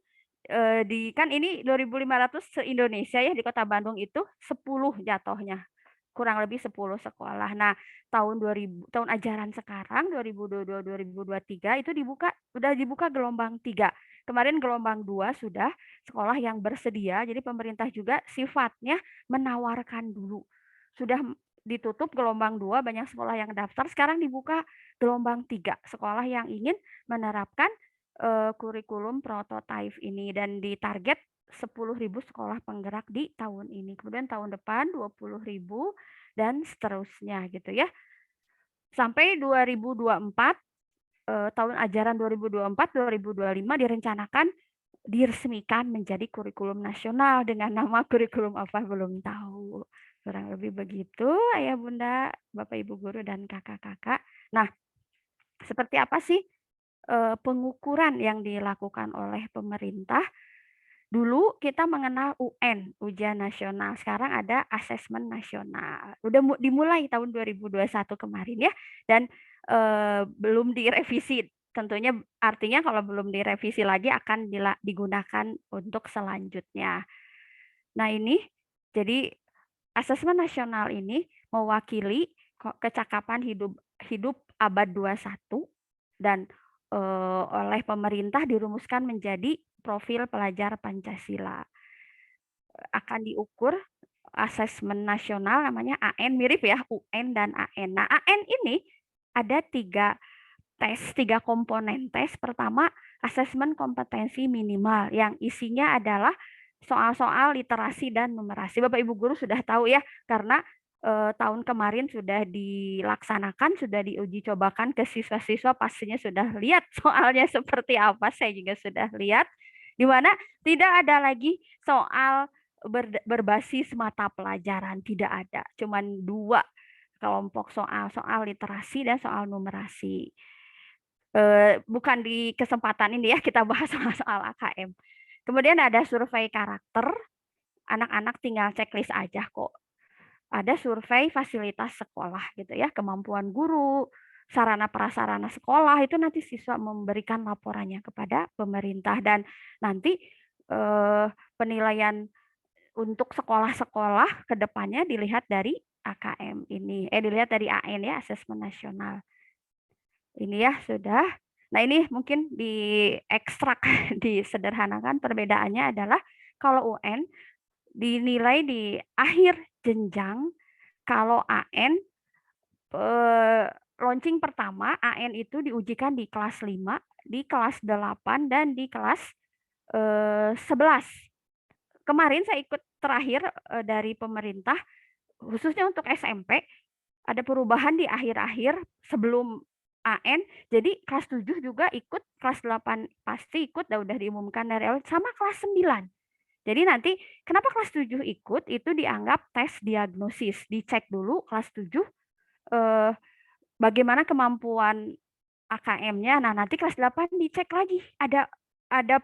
kan ini 2.500 se-Indonesia ya, di Kota Bandung itu 10 jatuhnya. Kurang lebih 10 sekolah. Nah, tahun ajaran sekarang 2022-2023 itu sudah dibuka gelombang 3. Kemarin gelombang 2 sudah sekolah yang bersedia. Jadi pemerintah juga sifatnya menawarkan dulu. Sudah ditutup gelombang 2, banyak sekolah yang daftar. Sekarang dibuka gelombang 3, sekolah yang ingin menerapkan kurikulum prototipe ini, dan ditarget 10.000 sekolah penggerak di tahun ini. Kemudian tahun depan 20.000 dan seterusnya gitu ya. Sampai 2024 tahun ajaran 2024-2025 direncanakan diresmikan menjadi kurikulum nasional dengan nama kurikulum apa belum tahu. Kurang lebih begitu, Ayah Bunda, Bapak Ibu guru dan kakak-kakak. Nah, seperti apa sih pengukuran yang dilakukan oleh pemerintah? Dulu kita mengenal UN, ujian nasional. Sekarang ada asesmen nasional. Udah dimulai tahun 2021 kemarin ya, dan belum direvisi. Tentunya artinya kalau belum direvisi lagi akan digunakan untuk selanjutnya. Nah, ini jadi asesmen nasional ini mewakili kecakapan hidup abad 21 dan oleh pemerintah dirumuskan menjadi profil pelajar Pancasila. Akan diukur asesmen nasional namanya AN, mirip ya UN dan AN. Nah, AN ini ada 3 komponen tes. Pertama, asesmen kompetensi minimal yang isinya adalah soal-soal literasi dan numerasi. Bapak Ibu guru sudah tahu ya, karena tahun kemarin sudah dilaksanakan, sudah diuji cobakan ke siswa-siswa, pastinya sudah lihat soalnya seperti apa. Saya juga sudah lihat, di mana tidak ada lagi soal berbasis mata pelajaran, tidak ada. Cuman 2 kelompok soal literasi dan soal numerasi. Bukan di kesempatan ini ya kita bahas soal AKM. Kemudian ada survei karakter, anak-anak tinggal checklist aja kok. Ada survei fasilitas sekolah gitu ya, kemampuan guru, sarana prasarana sekolah, itu nanti siswa memberikan laporannya kepada pemerintah, dan nanti penilaian untuk sekolah-sekolah ke depannya dilihat dari AKM ini, dilihat dari AN ya, asesmen nasional. Ini ya sudah. Nah, ini mungkin diekstrak, disederhanakan. Perbedaannya adalah kalau UN dinilai di akhir jenjang, kalau AN launching pertama, AN itu diujikan di kelas 5, di kelas 8, dan di kelas 11. Kemarin saya ikut terakhir dari pemerintah, khususnya untuk SMP, ada perubahan di akhir-akhir sebelum AN, jadi kelas 7 juga ikut, kelas 8 pasti ikut, udah diumumkan dari awal, sama kelas 9. Jadi nanti kenapa kelas 7 ikut, itu dianggap tes diagnosis, dicek dulu kelas 7 bagaimana kemampuan AKM-nya. Nah, nanti kelas 8 dicek lagi, ada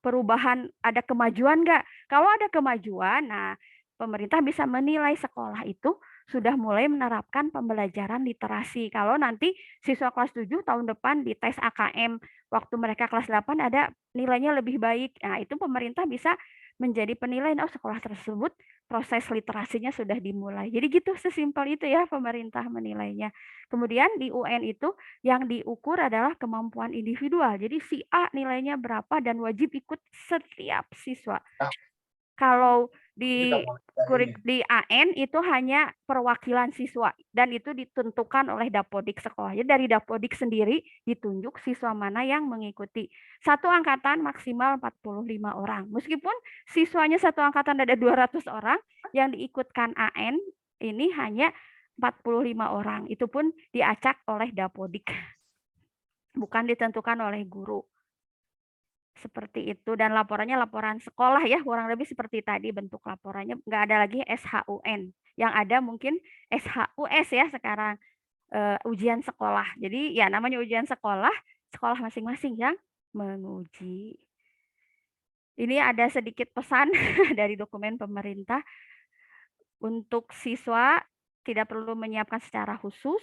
perubahan, ada kemajuan nggak? Kalau ada kemajuan, nah pemerintah bisa menilai sekolah itu sudah mulai menerapkan pembelajaran literasi. Kalau nanti siswa kelas 7 tahun depan di tes AKM waktu mereka kelas 8 ada nilainya lebih baik, nah itu pemerintah bisa menjadi penilaian, oh sekolah tersebut proses literasinya sudah dimulai. Jadi gitu, sesimpel itu ya pemerintah menilainya. Kemudian di UN itu yang diukur adalah kemampuan individual. Jadi si A nilainya berapa dan wajib ikut setiap siswa. Kalau di AN itu hanya perwakilan siswa dan itu ditentukan oleh Dapodik sekolah. Jadi dari Dapodik sendiri ditunjuk siswa mana yang mengikuti. Satu angkatan maksimal 45 orang. Meskipun siswanya satu angkatan ada 200 orang, yang diikutkan AN ini hanya 45 orang. Itu pun diacak oleh Dapodik. Bukan ditentukan oleh guru. Seperti itu, dan laporannya laporan sekolah ya, kurang lebih seperti tadi bentuk laporannya. Nggak ada lagi SHUN, yang ada mungkin SHUS ya sekarang, ujian sekolah. Jadi ya namanya ujian sekolah, sekolah masing-masing yang menguji. Ini ada sedikit pesan dari dokumen pemerintah untuk siswa tidak perlu menyiapkan secara khusus,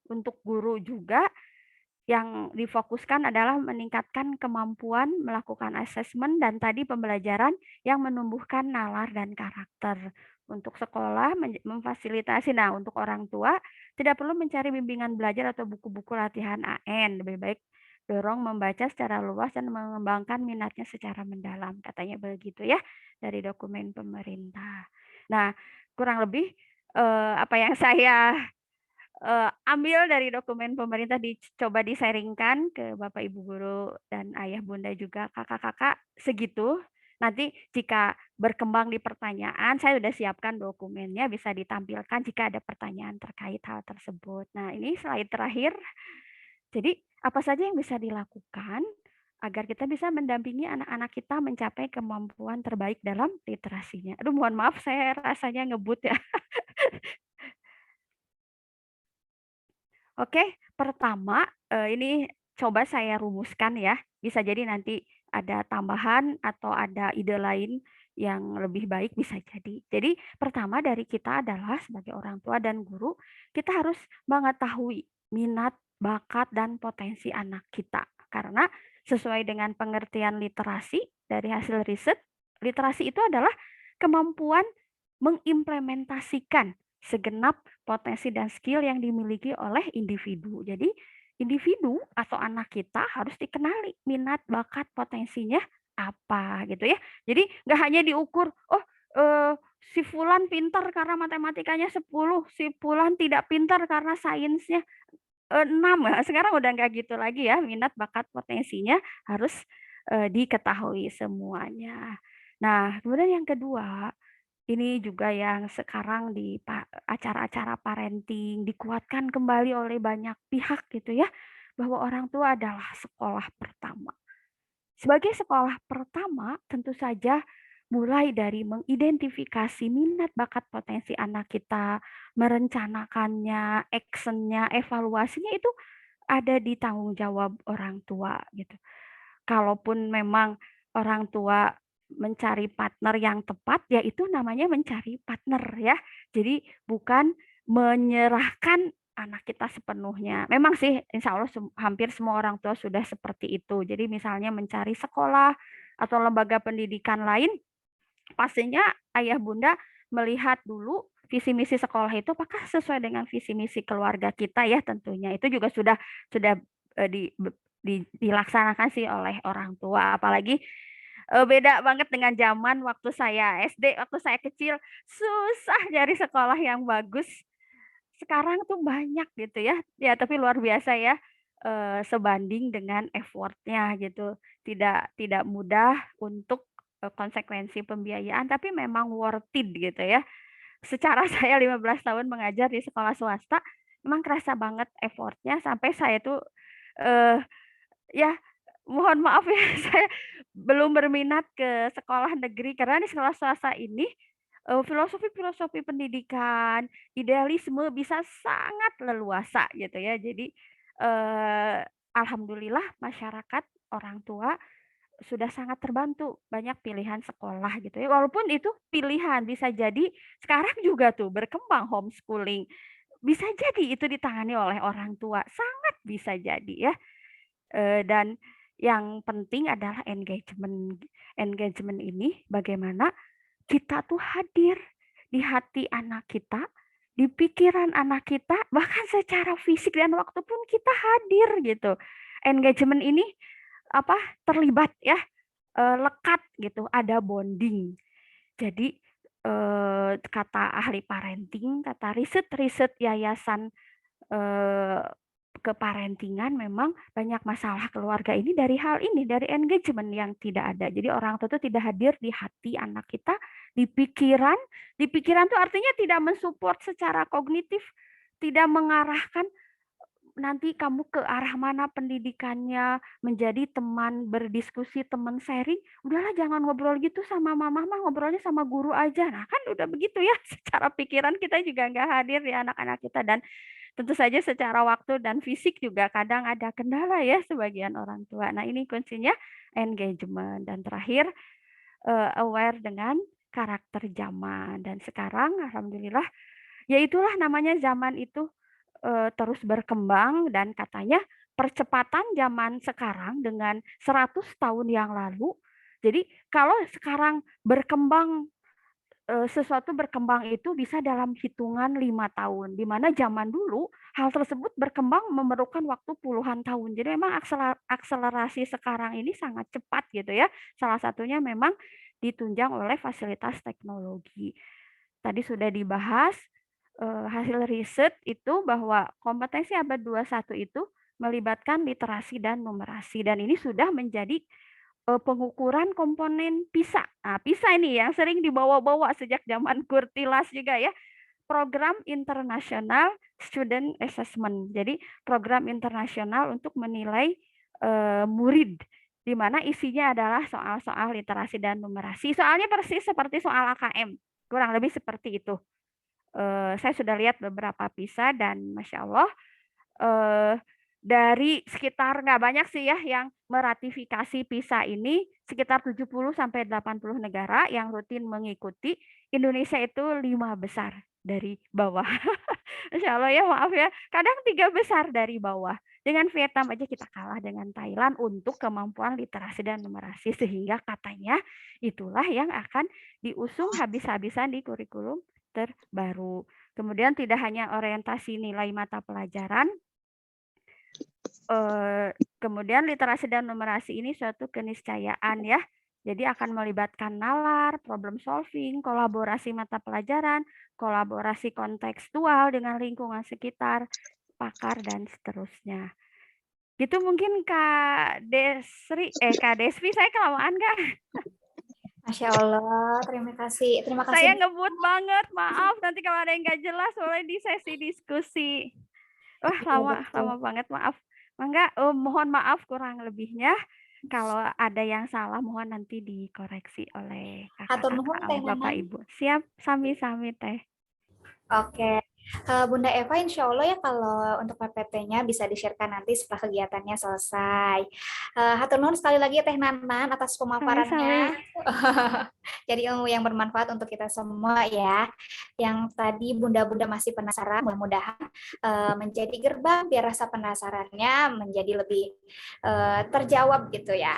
untuk guru juga. Yang difokuskan adalah meningkatkan kemampuan melakukan asesmen dan tadi pembelajaran yang menumbuhkan nalar dan karakter. Untuk sekolah memfasilitasi, nah untuk orang tua tidak perlu mencari bimbingan belajar atau buku-buku latihan AN, lebih baik dorong membaca secara luas dan mengembangkan minatnya secara mendalam, katanya begitu ya dari dokumen pemerintah. Nah, kurang lebih apa yang saya ambil dari dokumen pemerintah coba disaringkan ke Bapak Ibu guru dan ayah bunda juga kakak-kakak segitu. Nanti jika berkembang di pertanyaan, saya sudah siapkan dokumennya bisa ditampilkan jika ada pertanyaan terkait hal tersebut. Nah, ini slide terakhir. Jadi, apa saja yang bisa dilakukan agar kita bisa mendampingi anak-anak kita mencapai kemampuan terbaik dalam literasinya. Aduh, mohon maaf saya rasanya ngebut ya. Oke, pertama ini coba saya rumuskan ya. Bisa jadi nanti ada tambahan atau ada ide lain yang lebih baik bisa jadi. Jadi pertama dari kita adalah sebagai orang tua dan guru, kita harus mengetahui minat, bakat, dan potensi anak kita. Karena sesuai dengan pengertian literasi dari hasil riset, literasi itu adalah kemampuan mengimplementasikan segenap potensi dan skill yang dimiliki oleh individu. Jadi individu atau anak kita harus dikenali minat, bakat, potensinya apa gitu ya. Jadi nggak hanya diukur, oh si Fulan pintar karena matematikanya 10, si Fulan tidak pintar karena sainsnya 6. Sekarang udah nggak gitu lagi ya, minat, bakat, potensinya harus diketahui semuanya. Nah, kemudian yang kedua, ini juga yang sekarang di acara-acara parenting dikuatkan kembali oleh banyak pihak gitu ya, bahwa orang tua adalah sekolah pertama. Sebagai sekolah pertama, tentu saja mulai dari mengidentifikasi minat, bakat, potensi anak kita, merencanakannya, actionnya, evaluasinya itu ada di tanggung jawab orang tua gitu. Kalaupun memang orang tua mencari partner yang tepat, ya itu namanya mencari partner ya. Jadi bukan menyerahkan anak kita sepenuhnya. Memang sih insya Allah hampir semua orang tua sudah seperti itu. Jadi misalnya mencari sekolah atau lembaga pendidikan lain, pastinya ayah bunda melihat dulu visi misi sekolah itu apakah sesuai dengan visi misi keluarga kita ya tentunya. Itu juga sudah dilaksanakan sih oleh orang tua. Apalagi beda banget dengan zaman waktu saya SD, waktu saya kecil susah cari sekolah yang bagus. Sekarang tuh banyak gitu ya. Ya tapi luar biasa ya, sebanding dengan effort-nya gitu. Tidak mudah untuk konsekuensi pembiayaan, tapi memang worth it gitu ya. Secara saya 15 tahun mengajar di sekolah swasta, memang kerasa banget effort-nya sampai saya tuh ya mohon maaf ya saya belum berminat ke sekolah negeri karena di sekolah swasta ini filosofi pendidikan, idealisme bisa sangat leluasa gitu ya. Jadi alhamdulillah masyarakat, orang tua sudah sangat terbantu banyak pilihan sekolah gitu ya. Walaupun itu pilihan bisa jadi sekarang juga tuh berkembang homeschooling. Bisa jadi itu ditangani oleh orang tua, sangat bisa jadi ya. Dan yang penting adalah engagement. engagement ini bagaimana kita tuh hadir di hati anak kita, di pikiran anak kita, bahkan secara fisik dan waktu pun kita hadir gitu. Engagement ini terlibat ya, lekat gitu, ada bonding. Jadi kata ahli parenting, kata riset yayasan keparentingan, memang banyak masalah keluarga ini dari hal ini, dari engagement yang tidak ada. Jadi orang tua itu tidak hadir di hati anak kita, di pikiran. Di pikiran itu artinya tidak mensupport secara kognitif, tidak mengarahkan nanti kamu ke arah mana pendidikannya, menjadi teman berdiskusi, teman sharing. Udahlah jangan ngobrol gitu sama mama, mah ngobrolnya sama guru aja. Nah kan udah begitu ya, secara pikiran kita juga nggak hadir di anak-anak kita, dan tentu saja secara waktu dan fisik juga kadang ada kendala ya sebagian orang tua. Nah ini kuncinya engagement. Dan terakhir aware dengan karakter zaman. Dan sekarang alhamdulillah, ya itulah namanya zaman itu terus berkembang, dan katanya percepatan zaman sekarang dengan 100 tahun yang lalu. Jadi kalau sekarang berkembang, sesuatu berkembang itu bisa dalam hitungan 5 tahun, di mana zaman dulu hal tersebut berkembang memerlukan waktu puluhan tahun. Jadi memang akselerasi sekarang ini sangat cepat gitu ya. Salah satunya memang ditunjang oleh fasilitas teknologi. Tadi sudah dibahas hasil riset itu bahwa kompetensi abad 21 itu melibatkan literasi dan numerasi, dan ini sudah menjadi pengukuran komponen PISA. Nah, PISA ini yang sering dibawa-bawa sejak zaman Kurtilas juga ya. Program International Student Assessment. Jadi program internasional untuk menilai murid, di mana isinya adalah soal-soal literasi dan numerasi. Soalnya persis seperti soal AKM, kurang lebih seperti itu. Saya sudah lihat beberapa PISA, dan Masya Allah dari sekitar, nggak banyak sih ya yang meratifikasi PISA ini, sekitar 70-80 negara yang rutin mengikuti. Indonesia itu 5 besar dari bawah. Insya Allah ya, maaf ya, kadang 3 besar dari bawah. Dengan Vietnam aja kita kalah dengan Thailand untuk kemampuan literasi dan numerasi, sehingga katanya itulah yang akan diusung habis-habisan di kurikulum terbaru. Kemudian tidak hanya orientasi nilai mata pelajaran, kemudian literasi dan numerasi ini suatu keniscayaan ya. Jadi akan melibatkan nalar, problem solving, kolaborasi mata pelajaran, kolaborasi kontekstual dengan lingkungan sekitar, pakar, dan seterusnya. Gitu mungkin Kak Desvi, saya kelamaan nggak? Masya Allah, terima kasih. Terima kasih. Saya ngebut banget, maaf nanti kalau ada yang nggak jelas boleh di sesi diskusi. Wah, lama banget, maaf. Mangga, mohon maaf kurang lebihnya. Kalau ada yang salah mohon nanti dikoreksi oleh kakak-kakak, Bapak Ibu. Siap, sami-sami Teh. Oke. Bunda Eva, insya Allah ya kalau untuk PPT-nya bisa di-sharekan nanti setelah kegiatannya selesai. Hatur nuhun sekali lagi Teh Nanan atas pemaparannya. Jadi ilmu yang bermanfaat untuk kita semua ya. Yang tadi bunda-bunda masih penasaran, mudah-mudahan menjadi gerbang biar rasa penasarannya menjadi lebih terjawab gitu ya.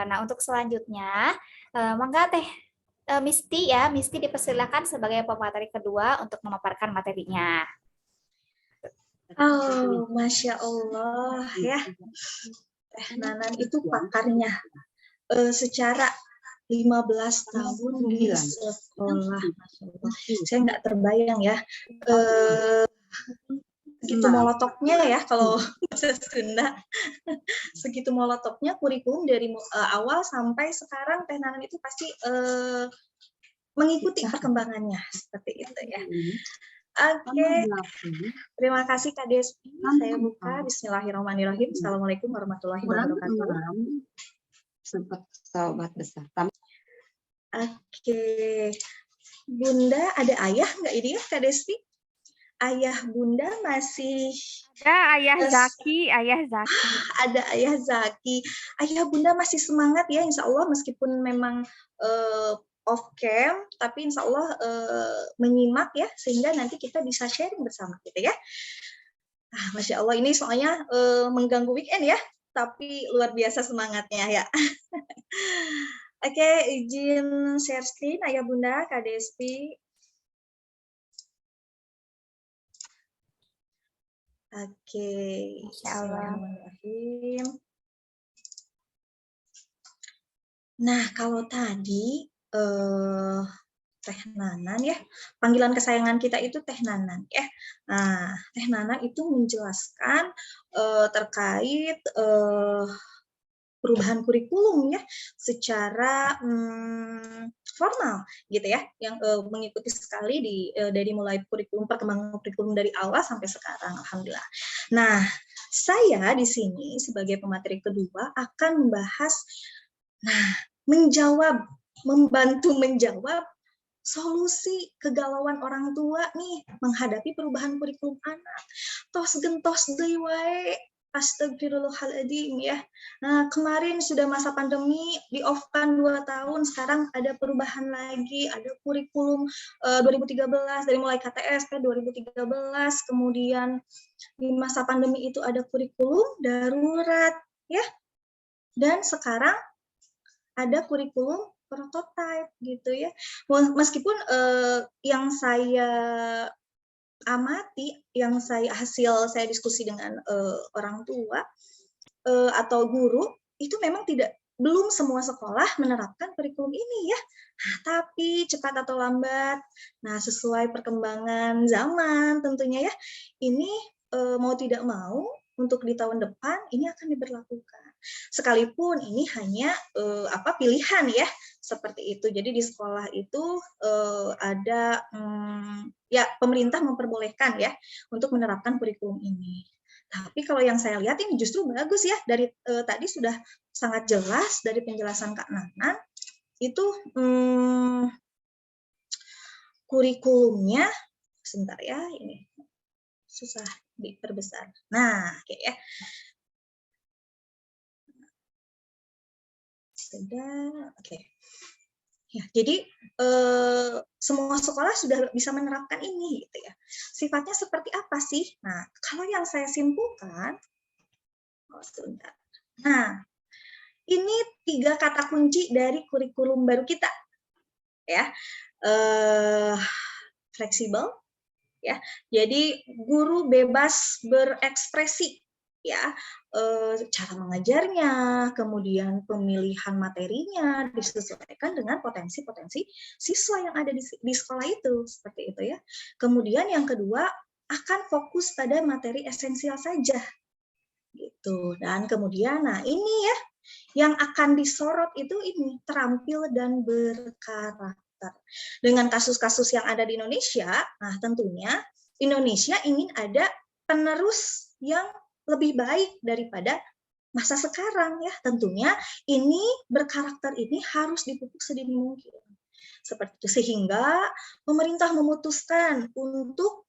Nah untuk selanjutnya, mangga Teh Misty ya, Misty dipersilakan sebagai pemateri kedua untuk memaparkan materinya. Oh, Masya Allah ya. Teh Nanan itu pakarnya. Secara 15 tahun di sekolah. Saya nggak terbayang ya. Segitu molotoknya ya kalau bahasa Sunda. Segitu molotoknya kurikulum dari awal sampai sekarang Teh Nanan itu pasti mengikuti perkembangannya seperti itu ya. Oke. Terima kasih Kak Despi. Saya buka. Bismillahirrahmanirrahim. Assalamualaikum warahmatullahi wabarakatuh. Sempat sahabat besar. Oke. Bunda ada ayah nggak ini ya Kak Despi? Ayah Bunda masih ada. Ayah Zaki. Ada Ayah Zaki. Ayah Bunda masih semangat ya, insya Allah meskipun memang off cam, tapi insya Allah menyimak ya, sehingga nanti kita bisa sharing bersama gitu ya. Masya Allah, ini soalnya mengganggu weekend ya. tapi luar biasa semangatnya ya. Oke, izin share screen Ayah Bunda, Kak Despi. Oke, bismillahirrahmanirrahim. Nah, kalau tadi Teh Nanan ya, panggilan kesayangan kita itu Teh Nanan ya. Nah, Teh Nanan itu menjelaskan terkait perubahan kurikulum ya secara formal gitu ya, yang mengikuti sekali dari mulai kurikulum, perkembangan kurikulum dari awal sampai sekarang, alhamdulillah. Nah, saya di sini sebagai pemateri kedua akan membahas, membantu menjawab solusi kegalauan orang tua nih menghadapi perubahan kurikulum anak. Tos gentos deui wae. Astagfirullahaladzim ya. Nah, kemarin sudah masa pandemi, di-off-kan 2 tahun, sekarang ada perubahan lagi, ada kurikulum 2013, dari mulai KTSP 2013, kemudian di masa pandemi itu ada kurikulum darurat, ya. Dan sekarang ada kurikulum prototype gitu ya. Meskipun yang saya amati, yang hasil saya diskusi dengan orang tua atau guru, itu memang belum semua sekolah menerapkan kurikulum ini ya. Nah, tapi cepat atau lambat, nah sesuai perkembangan zaman tentunya ya, ini mau tidak mau untuk di tahun depan ini akan diberlakukan. Sekalipun ini hanya pilihan ya, seperti itu. Jadi di sekolah itu ada ya pemerintah memperbolehkan ya untuk menerapkan kurikulum ini. Tapi kalau yang saya lihat ini justru bagus ya, dari tadi sudah sangat jelas dari penjelasan Kak Nanan itu kurikulumnya, sebentar ya, ini susah diperbesar. Nah, oke ya. Sudah, oke. Ya, jadi semua sekolah sudah bisa menerapkan ini, gitu ya. Sifatnya seperti apa sih? Nah, kalau yang saya simpulkan, sebentar. Nah, ini 3 kata kunci dari kurikulum baru kita, ya. Fleksibel, ya. Jadi guru bebas berekspresi. Ya, cara mengajarnya, kemudian pemilihan materinya disesuaikan dengan potensi-potensi siswa yang ada di sekolah itu, seperti itu ya. Kemudian yang kedua, akan fokus pada materi esensial saja, gitu. Dan kemudian, nah ini ya, yang akan disorot itu ini, terampil dan berkarakter. Dengan kasus-kasus yang ada di Indonesia, nah tentunya Indonesia ingin ada penerus yang lebih baik daripada masa sekarang ya. Tentunya ini berkarakter ini harus dipupuk sedini mungkin. Seperti itu, sehingga pemerintah memutuskan untuk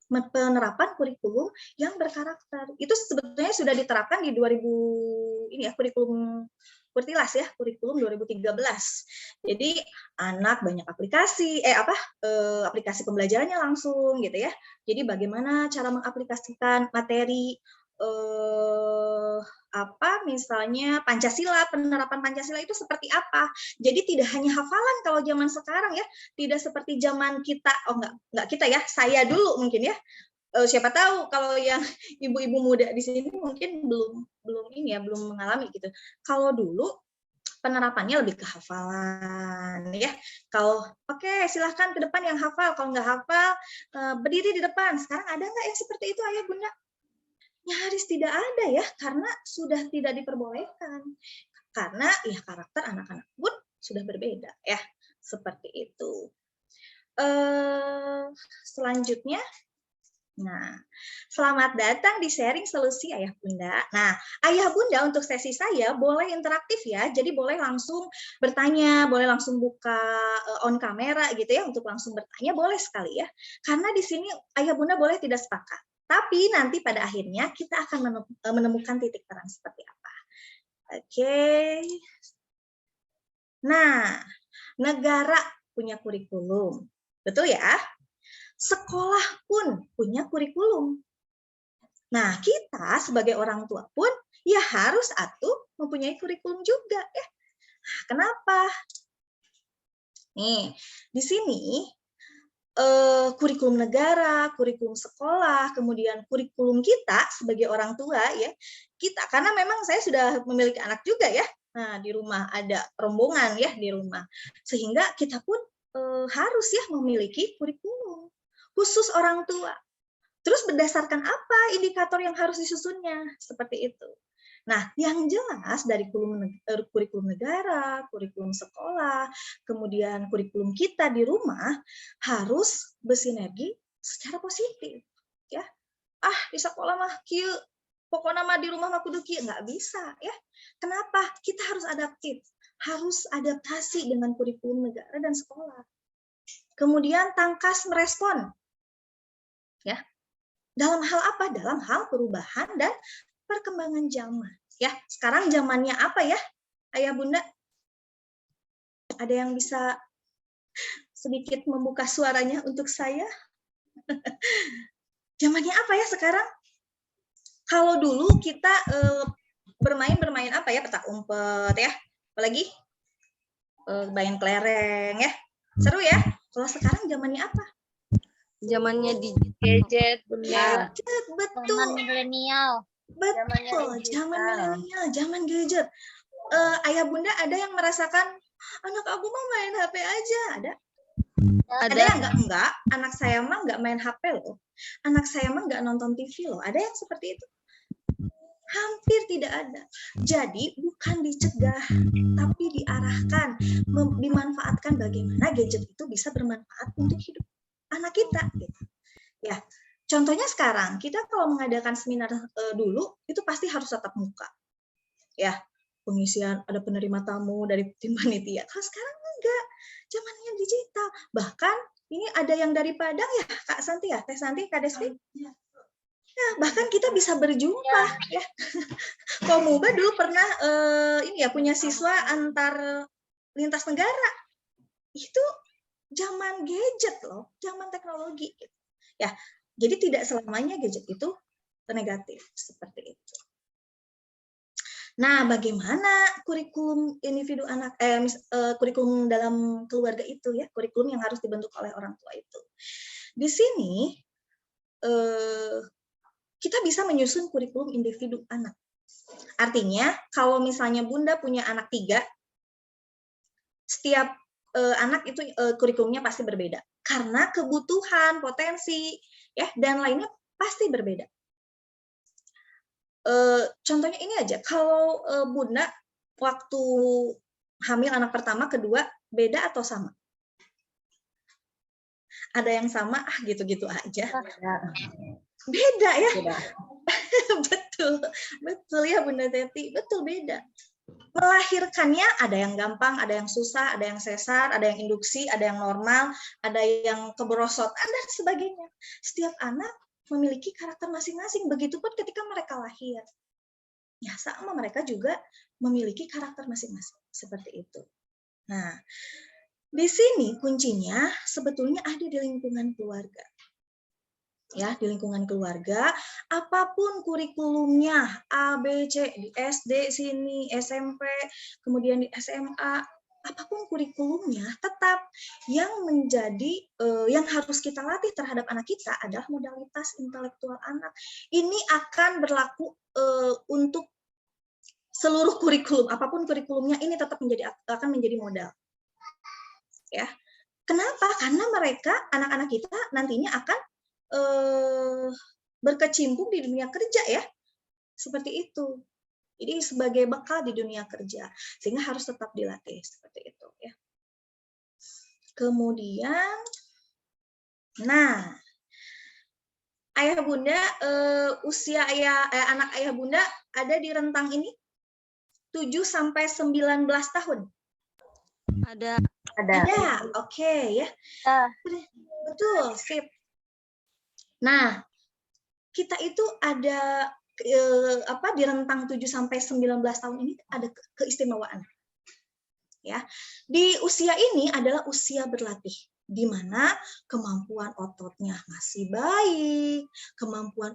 penerapan kurikulum yang berkarakter. Itu sebetulnya sudah diterapkan di 2000 ini ya, kurikulum Kurtilas ya, kurikulum 2013. Jadi anak banyak aplikasi aplikasi pembelajarannya langsung gitu ya. Jadi bagaimana cara mengaplikasikan materi misalnya Pancasila, penerapan Pancasila itu seperti apa. Jadi tidak hanya hafalan kalau zaman sekarang ya, tidak seperti zaman kita, enggak kita ya, saya dulu mungkin ya. Siapa tahu kalau yang ibu-ibu muda di sini mungkin belum mengalami gitu. Kalau dulu penerapannya lebih ke hafalan ya. Kalau silahkan ke depan yang hafal, kalau nggak hafal berdiri di depan. Sekarang ada nggak yang seperti itu Ayah Bunda? Nyaris tidak ada ya, karena sudah tidak diperbolehkan. Karena ya karakter anak-anak pun sudah berbeda ya, seperti itu. Selanjutnya, nah, selamat datang di sharing solusi Ayah Bunda. Nah, Ayah Bunda untuk sesi saya boleh interaktif ya, jadi boleh langsung bertanya, boleh langsung buka on kamera gitu ya, untuk langsung bertanya boleh sekali ya. Karena di sini Ayah Bunda boleh tidak sepakat. Tapi nanti pada akhirnya kita akan menemukan titik terang seperti apa. Oke. Nah, negara punya kurikulum. Betul ya? Sekolah pun punya kurikulum. Nah, kita sebagai orang tua pun ya harus mempunyai kurikulum juga ya. Kenapa? Nih, di sini kurikulum negara, kurikulum sekolah, kemudian kurikulum kita sebagai orang tua ya, kita karena memang saya sudah memiliki anak juga ya. Nah, di rumah ada rombongan ya di rumah. Sehingga kita pun harus ya memiliki kurikulum khusus orang tua. Terus berdasarkan apa indikator yang harus disusunnya? Seperti itu. Nah, yang jelas dari kurikulum negara, kurikulum sekolah, kemudian kurikulum kita di rumah harus bersinergi secara positif. Ya, di sekolah mah kieu, pokoknya mah di rumah mah kudu kieu, nggak bisa ya. Kenapa? Kita harus adaptif, harus adaptasi dengan kurikulum negara dan sekolah. Kemudian tangkas merespon, ya. Dalam hal apa? Dalam hal perubahan dan perkembangan zaman. Ya, sekarang zamannya apa ya, Ayah Bunda? Ada yang bisa sedikit membuka suaranya untuk saya? Zamannya apa ya sekarang? Kalau dulu kita bermain apa ya? Petak umpet ya. Apalagi main kelereng ya. Seru ya. Kalau sekarang zamannya apa? Zamannya gadget, Bunda. Gadget, betul. Zaman milenial. Betul, zaman milenial, zaman gadget. Ayah Bunda ada yang merasakan anak aku mah main HP aja, ada? Ada yang enggak, anak saya mah enggak main HP loh. Anak saya mah enggak nonton TV loh. Ada yang seperti itu? Hampir tidak ada. Jadi bukan dicegah, tapi diarahkan, dimanfaatkan bagaimana gadget itu bisa bermanfaat untuk hidup anak kita. Gitu. Ya, contohnya sekarang kita kalau mengadakan seminar dulu itu pasti harus tatap muka. Ya, pengisian ada penerima tamu dari tim panitia. Kalau sekarang enggak, zamannya digital. Bahkan ini ada yang dari Padang ya, Kak Santi ya, Teh Santi, Kak Desti. Ya, bahkan kita bisa berjumpa ya. Komuba dulu pernah punya siswa antar lintas negara. Itu zaman gadget loh, zaman teknologi. Ya, jadi tidak selamanya gadget itu negatif seperti itu. Nah, bagaimana kurikulum individu anak, kurikulum dalam keluarga itu ya, kurikulum yang harus dibentuk oleh orang tua itu. Di sini kita bisa menyusun kurikulum individu anak. Artinya, kalau misalnya Bunda punya anak 3, setiap anak itu kurikulumnya pasti berbeda. Karena kebutuhan, potensi, ya dan lainnya pasti berbeda. Contohnya ini aja, kalau Bunda waktu hamil anak pertama, kedua, beda atau sama? Ada yang sama, gitu-gitu aja. Beda ya? Beda. betul ya Bunda Teti, betul beda. Melahirkannya ada yang gampang, ada yang susah, ada yang sesar, ada yang induksi, ada yang normal, ada yang keberosotan dan sebagainya. Setiap anak memiliki karakter masing-masing, begitupun ketika mereka lahir. Ya sama, mereka juga memiliki karakter masing-masing, seperti itu. Nah, di sini kuncinya sebetulnya ada di lingkungan keluarga. Ya, di lingkungan keluarga, apapun kurikulumnya, A, B, C, di SD sini, SMP, kemudian di SMA, apapun kurikulumnya, tetap yang menjadi, yang harus kita latih terhadap anak kita adalah modalitas intelektual anak. Ini akan berlaku untuk seluruh kurikulum, apapun kurikulumnya, ini tetap akan menjadi modal. Ya, kenapa? Karena mereka, anak-anak kita nantinya akan berkecimpung di dunia kerja ya, seperti itu. Jadi sebagai bekal di dunia kerja, sehingga harus tetap dilatih seperti itu ya. Kemudian, nah, ayah bunda, usia anak ayah bunda ada di rentang ini 7 sampai 19 tahun. Ada. Oke ya. Betul, sip. Nah, kita itu ada di rentang 7 sampai 19 tahun ini ada keistimewaan. Ya. Di usia ini adalah usia berlatih, di mana kemampuan ototnya masih baik, kemampuan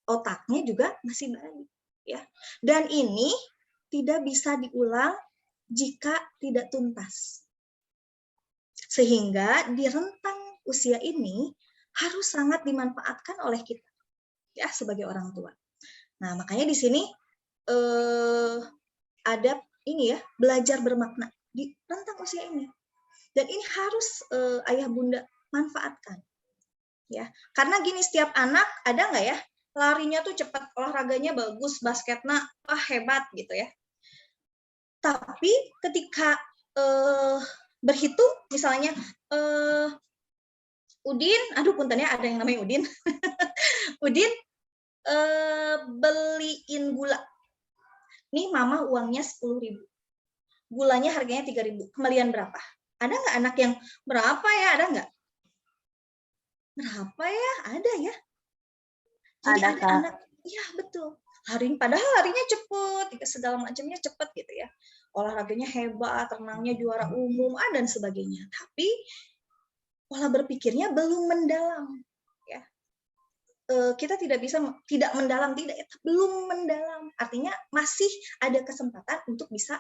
otaknya juga masih baik. ya. Dan ini tidak bisa diulang jika tidak tuntas. Sehingga di rentang usia ini harus sangat dimanfaatkan oleh kita ya sebagai orang tua. Nah, makanya di sini ada ini ya, belajar bermakna di rentang usia ini. Dan ini harus ayah bunda manfaatkan. Ya, karena gini, setiap anak ada nggak ya larinya tuh cepat, olahraganya bagus, basketnya hebat gitu ya. Tapi ketika berhitung misalnya Udin, aduh puntennya ada yang namanya Udin. Udin beliin gula. Nih mama uangnya 10.000. Gulanya harganya 3.000. Kembalian berapa? Ada nggak anak yang berapa ya? Ada nggak? Berapa ya? Ada ya. Jadi ada anak, iya betul. Padahal larinya cepet, segala macamnya cepet gitu ya. Olahraganya hebat, renangnya juara umum, dan sebagainya. Tapi pola berpikirnya belum mendalam. Ya. Kita tidak bisa, tidak mendalam, belum mendalam. Artinya masih ada kesempatan untuk bisa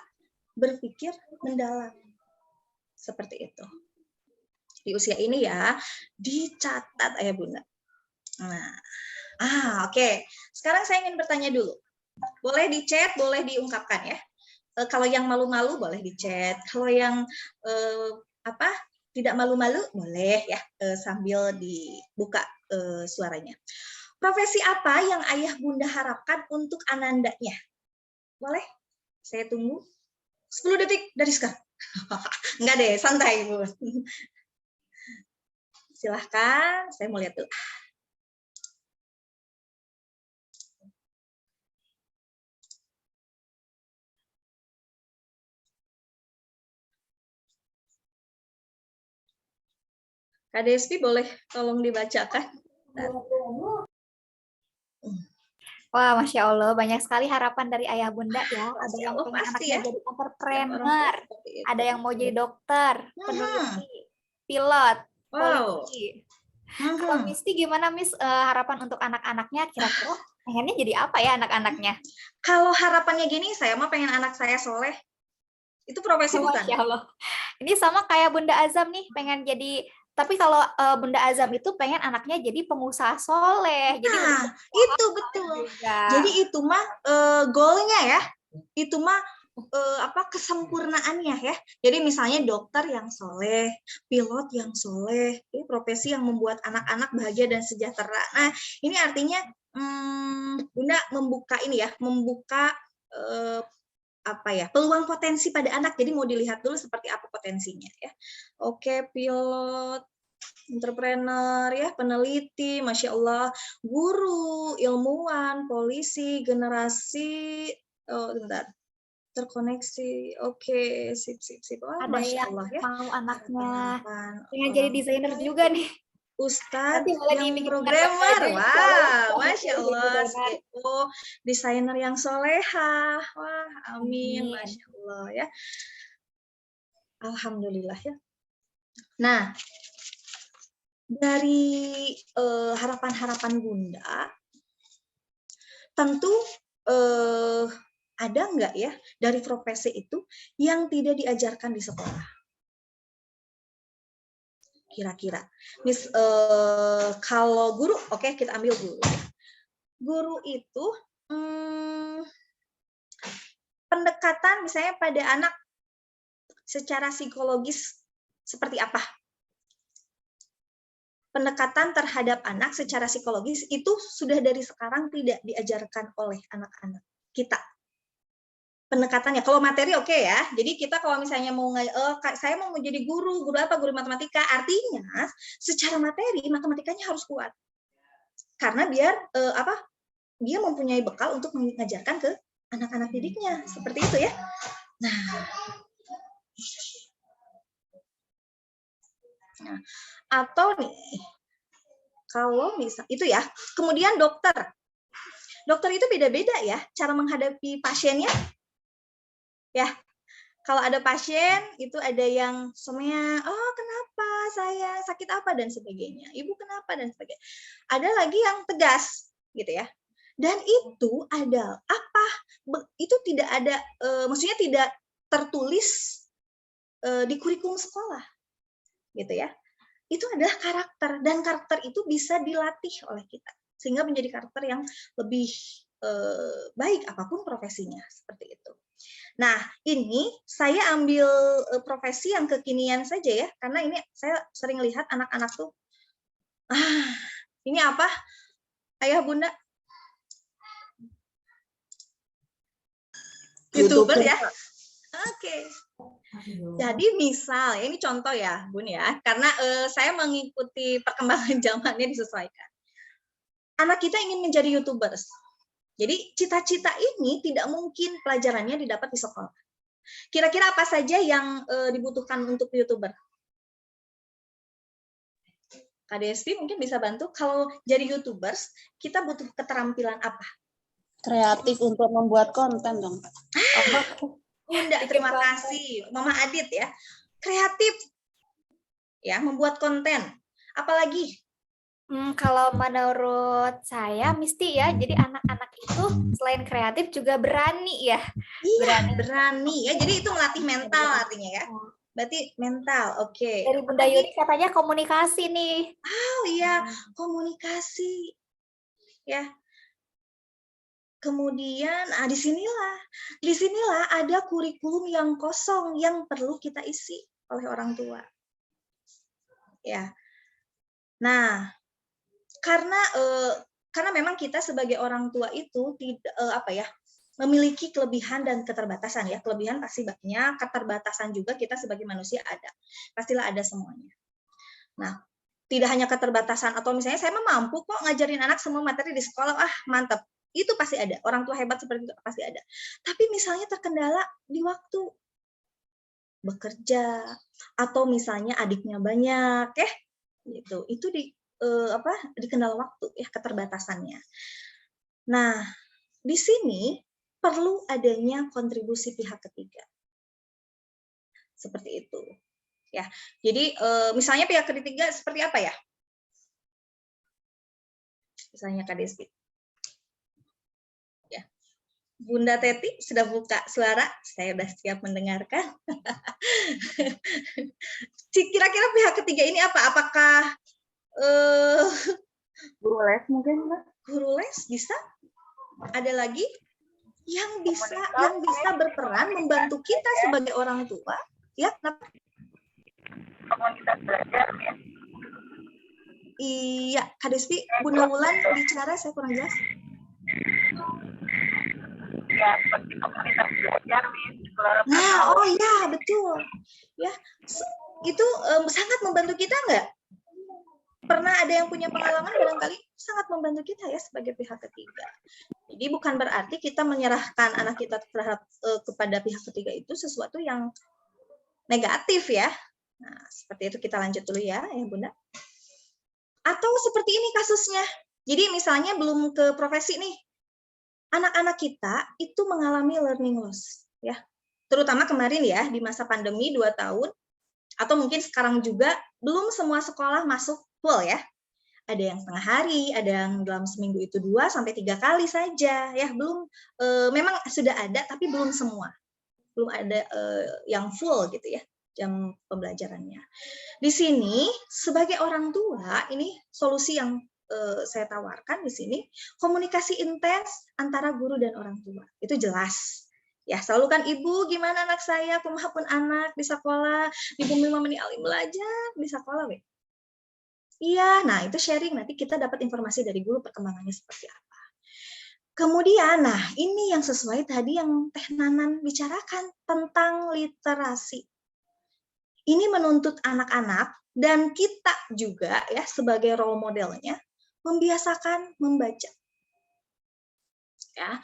berpikir mendalam. Seperti itu. Di usia ini ya, dicatat ayah bunda. Nah, oke. Sekarang saya ingin bertanya dulu. Boleh di chat, boleh diungkapkan ya. Kalau yang malu-malu boleh di chat. Kalau yang tidak malu-malu boleh ya, sambil dibuka suaranya. Profesi apa yang ayah bunda harapkan untuk anandanya? Boleh? Saya tunggu 10 detik dari sekarang. Enggak deh, santai Bu. Silahkan, saya mau lihat dulu. Kak Despi boleh tolong dibacakan? Wah, Masya Allah, banyak sekali harapan dari ayah bunda ya. Ada yang pengen anaknya jadi entrepreneur, ada yang mau jadi dokter, peneliti, pilot, polisi. Kalau Misti gimana Miss, harapan untuk anak-anaknya kira-kira pengennya jadi apa ya anak-anaknya? Kalau harapannya gini, saya mah pengen anak saya soleh. Itu profesi bukan? Masya Allah. Ini sama kayak Bunda Azam nih, pengen jadi. Tapi kalau Bunda Azam itu pengen anaknya jadi pengusaha soleh. Jadi itu betul. Juga. Jadi itu mah goalnya ya. Itu mah kesempurnaannya ya. Jadi misalnya dokter yang soleh, pilot yang soleh, ini profesi yang membuat anak-anak bahagia dan sejahtera. Nah, ini artinya Bunda membuka ini ya, membuka peluang potensi pada anak. Jadi mau dilihat dulu seperti apa potensinya ya. Oke, pilot, entrepreneur ya, peneliti, Masya Allah, guru, ilmuwan, polisi, generasi, terkoneksi. Oke, sip. Ada Masya Allah ya. Mau anaknya pengen jadi desainer juga nih. Ustadz yang programmer, wow, Masya Allah, CEO, desainer yang soleha, wah, amin, Masya Allah ya, alhamdulillah ya. Nah, dari harapan-harapan bunda, tentu ada nggak ya dari profesi itu yang tidak diajarkan di sekolah? Kira-kira, kalau guru, oke, kita ambil guru. Guru itu pendekatan misalnya pada anak secara psikologis seperti apa? Pendekatan terhadap anak secara psikologis itu sudah dari sekarang tidak diajarkan oleh anak-anak kita. Pendekatannya, kalau materi oke ya. Jadi kita kalau misalnya mau saya mau jadi guru apa? Guru matematika. Artinya secara materi matematikanya harus kuat. Karena biar dia mempunyai bekal untuk mengajarkan ke anak-anak didiknya. Seperti itu ya. Nah, atau nih kalau misal itu ya. Kemudian dokter. Dokter itu beda-beda ya cara menghadapi pasiennya. Ya, kalau ada pasien itu ada yang semuanya, kenapa saya sakit apa dan sebagainya, ibu kenapa dan sebagainya. Ada lagi yang tegas gitu ya. Dan itu ada apa? Itu tidak ada, maksudnya tidak tertulis di kurikulum sekolah, gitu ya. Itu adalah karakter, dan karakter itu bisa dilatih oleh kita sehingga menjadi karakter yang lebih baik apapun profesinya, seperti itu. Nah, ini saya ambil profesi yang kekinian saja ya, karena ini saya sering lihat anak-anak tuh, ini apa, ayah bunda? YouTuber ya? Oke. Jadi misal, ini contoh ya Bun ya, karena saya mengikuti perkembangan zamannya disesuaikan. Anak kita ingin menjadi YouTubers. Jadi cita-cita ini tidak mungkin pelajarannya didapat di sekolah. Kira-kira apa saja yang dibutuhkan untuk YouTuber? Kak Desti mungkin bisa bantu. Kalau jadi YouTubers, kita butuh keterampilan apa? Kreatif untuk membuat konten dong. Bunda, terima kasih. Mama Adit ya. Kreatif. Ya, membuat konten. Apalagi? Kalau menurut saya mesti ya, jadi anak-anak itu selain kreatif juga berani ya. Iya, berani ya. Jadi itu melatih mental artinya ya. Berarti mental, oke. Dari Bunda Yuri katanya komunikasi nih. Oh iya, komunikasi. Ya. Kemudian, disinilah ada kurikulum yang kosong yang perlu kita isi oleh orang tua. Ya. Nah, karena memang kita sebagai orang tua itu tidak memiliki kelebihan dan keterbatasan ya. Kelebihan pasti banyak, keterbatasan juga kita sebagai manusia ada. Pastilah ada semuanya. Nah, tidak hanya keterbatasan atau misalnya saya mampu kok ngajarin anak semua materi di sekolah, mantap. Itu pasti ada. Orang tua hebat seperti itu pasti ada. Tapi misalnya terkendala di waktu bekerja atau misalnya adiknya banyak ya, gitu. Itu di kendala waktu ya, keterbatasannya. Nah, di sini perlu adanya kontribusi pihak ketiga. Seperti itu. Ya. Jadi misalnya pihak ketiga seperti apa ya? Misalnya Kak Desti. Ya. Bunda Teti sudah buka suara, saya sudah siap mendengarkan. Kira-kira pihak ketiga ini apa? Apakah Guru les mungkin, Mbak? Guru les bisa? Ada lagi yang bisa berperan membantu kita sebagai orang tua, ya? Komunitas belajar ya. Iya, Kak Despi, Bunda Wulan bicara, saya kurang jelas. Ya, seperti komunitas belajar, Nah, oh ya, betul. Ya, itu sangat membantu kita nggak? Pernah ada yang punya pengalaman barangkali sangat membantu kita ya sebagai pihak ketiga. Jadi bukan berarti kita menyerahkan anak kita kepada pihak ketiga itu sesuatu yang negatif ya. Nah, seperti itu kita lanjut dulu ya Bunda. Atau seperti ini kasusnya. Jadi misalnya belum ke profesi nih. Anak-anak kita itu mengalami learning loss ya. Terutama kemarin ya di masa pandemi 2 tahun atau mungkin sekarang juga belum semua sekolah masuk full ya. Ada yang setengah hari, ada yang dalam seminggu itu 2 sampai 3 kali saja ya. Belum memang sudah ada tapi belum semua. Belum ada yang full gitu ya jam pembelajarannya. Di sini sebagai orang tua ini solusi yang saya tawarkan di sini, komunikasi intens antara guru dan orang tua. Itu jelas. Ya, selalu kan ibu gimana anak saya, kumaha pun anak di sekolah, di bumi mama ni alim belajar di sekolah we. Iya, nah itu sharing nanti kita dapat informasi dari guru perkembangannya seperti apa. Kemudian, nah ini yang sesuai tadi yang Teh Nanan bicarakan tentang literasi. Ini menuntut anak-anak dan kita juga ya sebagai role modelnya membiasakan membaca. Ya,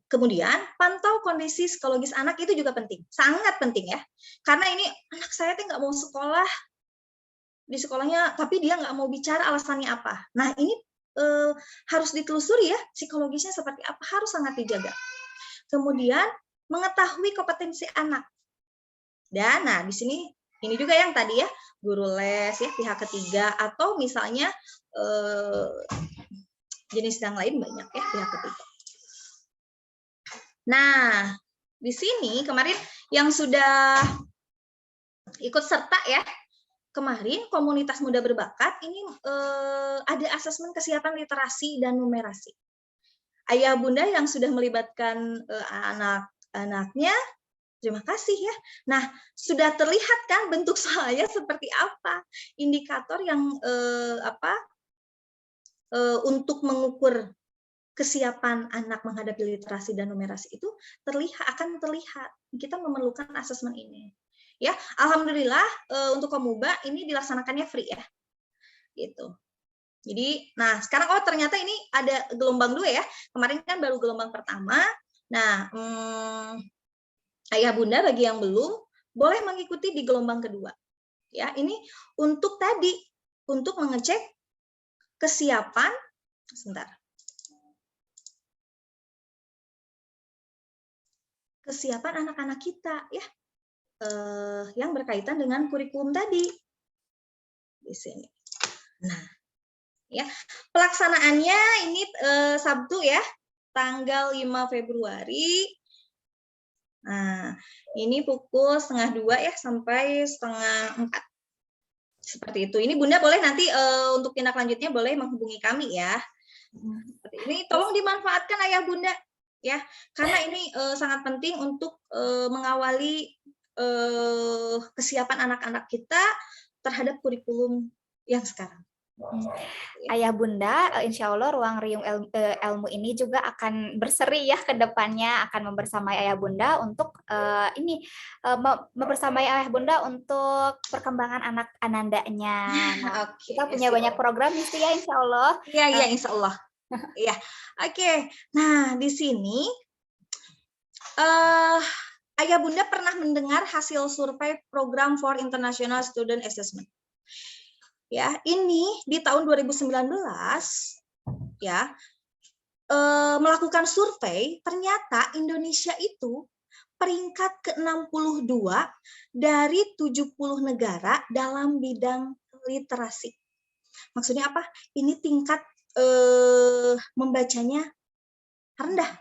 kemudian pantau kondisi psikologis anak itu juga penting, sangat penting ya. Karena ini anak saya tuh nggak mau sekolah di sekolahnya, tapi dia nggak mau bicara alasannya apa. Nah ini harus ditelusuri ya psikologisnya seperti apa, harus sangat dijaga. Kemudian mengetahui kompetensi anak. Dan nah di sini ini juga yang tadi ya guru les ya pihak ketiga atau misalnya jenis yang lain banyak ya pihak ketiga. Nah, di sini kemarin yang sudah ikut serta ya, kemarin komunitas muda berbakat ini ada asesmen kesiapan literasi dan numerasi. Ayah bunda yang sudah melibatkan anak-anaknya, terima kasih ya. Nah, sudah terlihat kan bentuk soalnya seperti apa, indikator yang untuk mengukur kesiapan anak menghadapi literasi dan numerasi itu akan terlihat. Kita memerlukan asesmen ini. Ya, alhamdulillah untuk Komuba ini dilaksanakannya free ya. Gitu. Jadi, nah sekarang ternyata ini ada gelombang 2 ya. Kemarin kan baru gelombang pertama. Nah, ayah bunda bagi yang belum boleh mengikuti di gelombang kedua. Ya, ini untuk mengecek kesiapan. Sebentar. Kesiapan anak-anak kita ya, yang berkaitan dengan kurikulum tadi di sini. Nah, ya pelaksanaannya ini Sabtu ya, tanggal 5 Februari. Nah, ini pukul 1:30 ya sampai 3:30. Seperti itu. Ini Bunda boleh nanti untuk tindak lanjutnya boleh menghubungi kami ya. Seperti ini tolong dimanfaatkan ayah bunda ya, karena ini sangat penting untuk mengawali kesiapan anak-anak kita terhadap kurikulum yang sekarang. Ayah bunda, insya Allah ruang riung ilmu ini juga akan berseri ya ke depannya, akan membersamai ayah bunda untuk membersamai ayah bunda untuk perkembangan anak anandanya. Nah, kita punya banyak program itu ya insya Allah. Iya, insya Allah. Iya, oke. Nah, di sini ayah bunda pernah mendengar hasil survei program for International Student Assessment. Ya, ini di tahun 2019 ya melakukan survei, ternyata Indonesia itu peringkat ke-62 dari 70 negara dalam bidang literasi. Maksudnya apa? Ini tingkat membacanya rendah.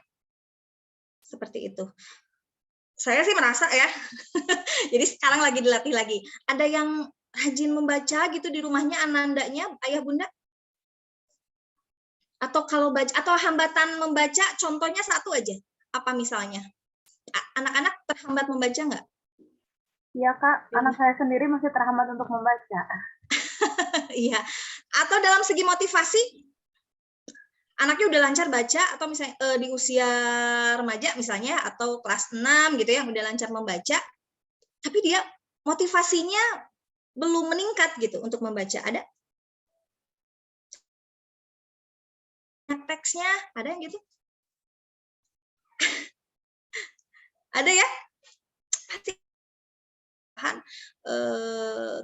Seperti itu. Saya sih merasa ya. Jadi sekarang lagi dilatih lagi. Ada yang rajin membaca gitu di rumahnya anandanya, ayah bunda? Atau kalau baca atau hambatan membaca, contohnya satu aja. Apa misalnya? Anak-anak terhambat membaca nggak? Iya Kak, anak saya sendiri masih terhambat untuk membaca. Iya. Atau dalam segi motivasi, anaknya udah lancar baca atau misalnya di usia remaja misalnya atau kelas 6 gitu yang udah lancar membaca, tapi dia motivasinya belum meningkat gitu untuk membaca. Ada? Teksnya ada yang gitu? Ada ya? Pasti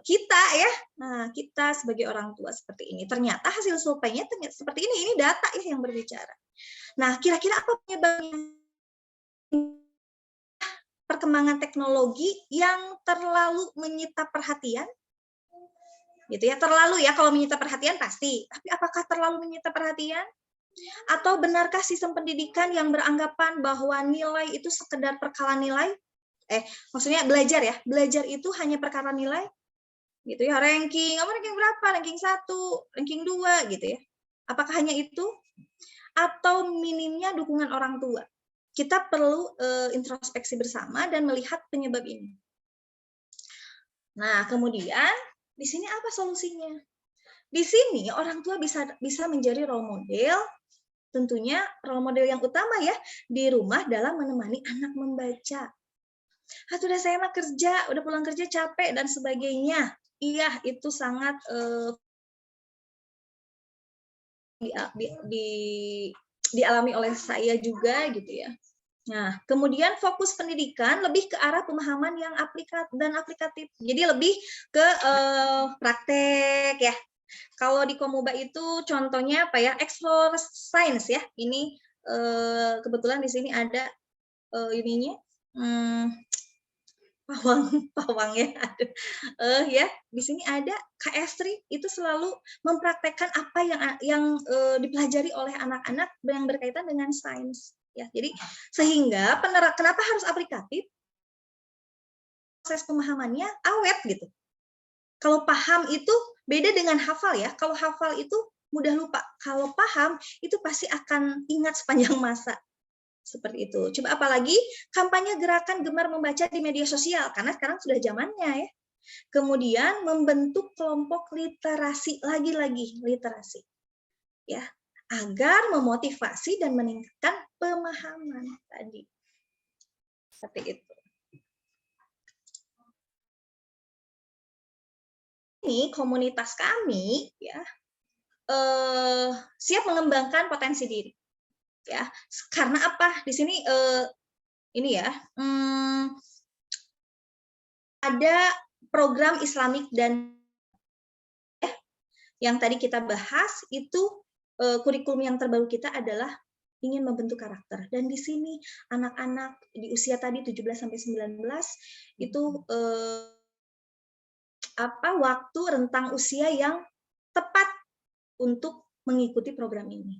kita ya. Nah, kita sebagai orang tua seperti ini. Ternyata hasil surveinya seperti ini. Ini data ya yang berbicara. Nah, kira-kira apa penyebabnya? Perkembangan teknologi yang terlalu menyita perhatian. Gitu ya, terlalu ya, kalau menyita perhatian pasti. Tapi apakah terlalu menyita perhatian? Atau benarkah sistem pendidikan yang beranggapan bahwa nilai itu sekedar perkara nilai? Maksudnya belajar ya, belajar itu hanya perkara nilai, gitu ya, ranking, ranking berapa, ranking 1, ranking 2, gitu ya. Apakah hanya itu? Atau minimnya dukungan orang tua? Kita perlu introspeksi bersama dan melihat penyebab ini. Nah, kemudian di sini apa solusinya? Di sini orang tua bisa menjadi role model, tentunya role model yang utama ya di rumah dalam menemani anak membaca. Udah saya mah kerja, udah pulang kerja capek dan sebagainya. Iya, itu sangat dialami oleh saya juga gitu ya. Nah, kemudian fokus pendidikan lebih ke arah pemahaman yang aplikatif. Jadi lebih ke praktek ya. Kalau di Komuba itu contohnya apa ya? Explore Science ya. Ini kebetulan di sini ada ininya. pawang ya. Aduh. Ya, di sini ada Kak Estri itu selalu mempraktekkan apa yang dipelajari oleh anak-anak yang berkaitan dengan sains ya. Jadi sehingga kenapa harus aplikatif? Proses pemahamannya awet gitu. Kalau paham itu beda dengan hafal ya. Kalau hafal itu mudah lupa. Kalau paham itu pasti akan ingat sepanjang masa. Seperti itu. Coba apalagi kampanye gerakan gemar membaca di media sosial, karena sekarang sudah zamannya ya. Kemudian membentuk kelompok literasi, lagi-lagi literasi. Ya, agar memotivasi dan meningkatkan pemahaman tadi. Seperti itu. Ini komunitas kami ya siap mengembangkan potensi diri. Ya, karena apa? Di sini ini ya, ada program Islamik dan yang tadi kita bahas itu kurikulum yang terbaru kita adalah ingin membentuk karakter. Dan di sini anak-anak di usia tadi 17 sampai 19 itu waktu rentang usia yang tepat untuk mengikuti program ini.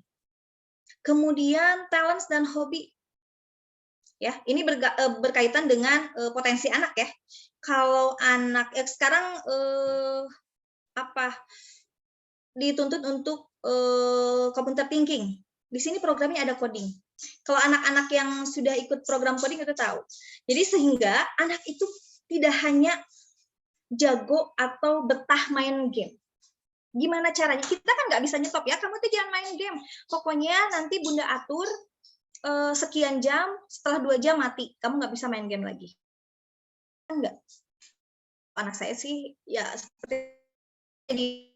Kemudian talents dan hobi. Ya, ini berkaitan dengan potensi anak ya. Kalau anak sekarang dituntut untuk computer thinking. Di sini programnya ada coding. Kalau anak-anak yang sudah ikut program coding itu tahu. Jadi sehingga anak itu tidak hanya jago atau betah main game. Gimana caranya? Kita kan nggak bisa nyetop ya, kamu tuh jangan main game. Pokoknya nanti Bunda atur sekian jam, setelah 2 jam mati. Kamu nggak bisa main game lagi. Enggak. Anak saya sih ya seperti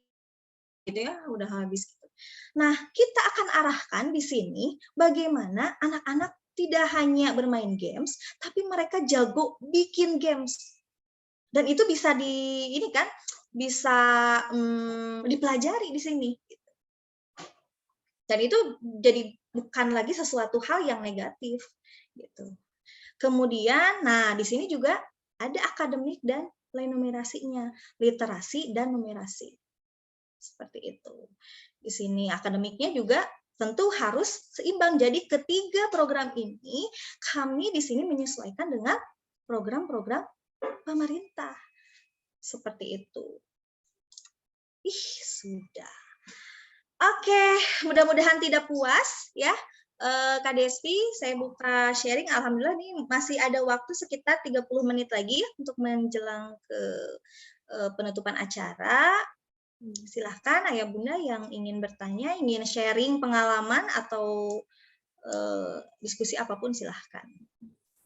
gitu ya, udah habis gitu. Nah, kita akan arahkan di sini bagaimana anak-anak tidak hanya bermain games, tapi mereka jago bikin games. Dan itu bisa bisa dipelajari di sini. Dan itu jadi bukan lagi sesuatu hal yang negatif. Gitu. Kemudian, nah di sini juga ada akademik dan nilai numerasinya, literasi dan numerasi. Seperti itu. Di sini akademiknya juga tentu harus seimbang. Jadi ketiga program ini kami di sini menyesuaikan dengan program-program pemerintah. Seperti itu. Sudah. Oke, mudah-mudahan tidak puas ya. Kak Desti, saya buka sharing. Alhamdulillah nih masih ada waktu sekitar 30 menit lagi untuk menjelang ke penutupan acara. Silahkan Ayah Bunda yang ingin bertanya, ingin sharing pengalaman atau diskusi apapun silahkan.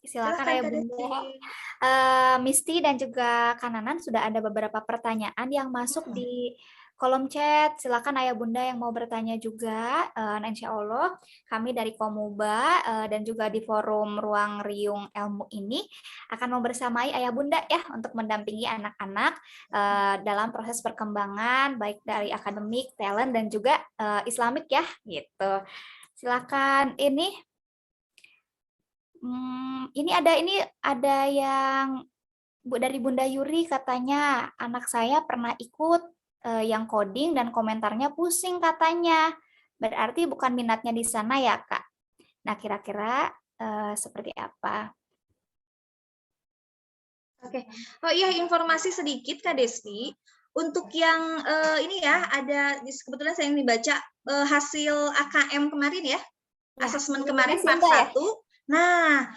Silakan Ayah Bunda. Misty dan juga Kananan sudah ada beberapa pertanyaan yang masuk di kolom chat. Silakan Ayah Bunda yang mau bertanya juga. Nah, insya Allah kami dari Komuba dan juga di forum Ruang Riung Ilmu ini akan membersamai Ayah Bunda ya untuk mendampingi anak-anak dalam proses perkembangan baik dari akademik, talent dan juga Islamik ya gitu. Silakan ini ada yang dari Bunda Yuri katanya anak saya pernah ikut yang coding dan komentarnya pusing katanya. Berarti bukan minatnya di sana ya, Kak. Nah, kira-kira seperti apa? Oke. Oh iya, informasi sedikit Kak Desti. Untuk yang ini ya, ada kebetulan saya yang dibaca hasil AKM kemarin ya. Asesmen kemarin part 1. Nah,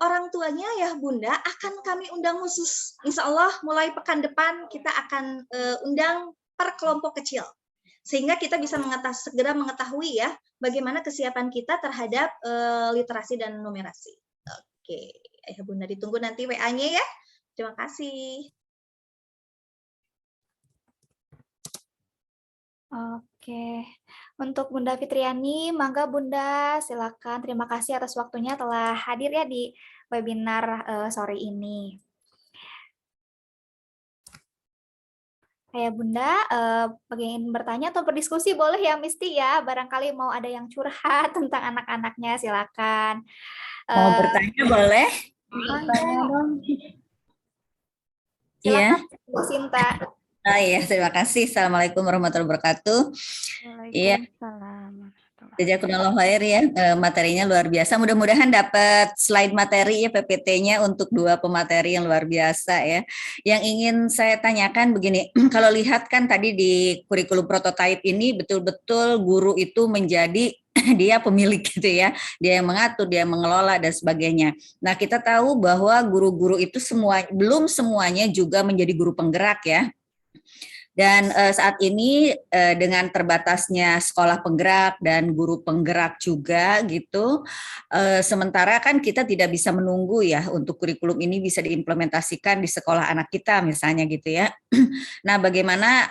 orang tuanya ya Bunda akan kami undang khusus. Insya Allah mulai pekan depan kita akan undang per kelompok kecil. Sehingga kita bisa segera mengetahui ya bagaimana kesiapan kita terhadap literasi dan numerasi. Oke, Ayah Bunda ditunggu nanti WA-nya ya. Terima kasih. Oke, untuk Bunda Fitriani, mangga Bunda silakan. Terima kasih atas waktunya telah hadir ya di webinar sore ini. Ayah Bunda, ingin bertanya atau berdiskusi boleh ya Misty ya. Barangkali mau ada yang curhat tentang anak-anaknya, silakan. Mau bertanya boleh? Bertanya dong. Iya. Silakan Bu Sinta. Iya, terima kasih. Assalamualaikum warahmatullahi wabarakatuh. Iya, Waalaikumsalam. jazakumullah khair ya, materinya luar biasa. Mudah-mudahan dapat slide materi ya PPT-nya untuk 2 pemateri yang luar biasa ya. Yang ingin saya tanyakan begini, kalau lihat kan tadi di kurikulum prototype ini betul-betul guru itu menjadi dia pemilik gitu ya, dia yang mengatur, dia yang mengelola dan sebagainya. Nah, kita tahu bahwa guru-guru itu belum semuanya juga menjadi guru penggerak ya. Dan saat ini dengan terbatasnya sekolah penggerak dan guru penggerak juga gitu, sementara kan kita tidak bisa menunggu ya untuk kurikulum ini bisa diimplementasikan di sekolah anak kita misalnya gitu ya. Nah, bagaimana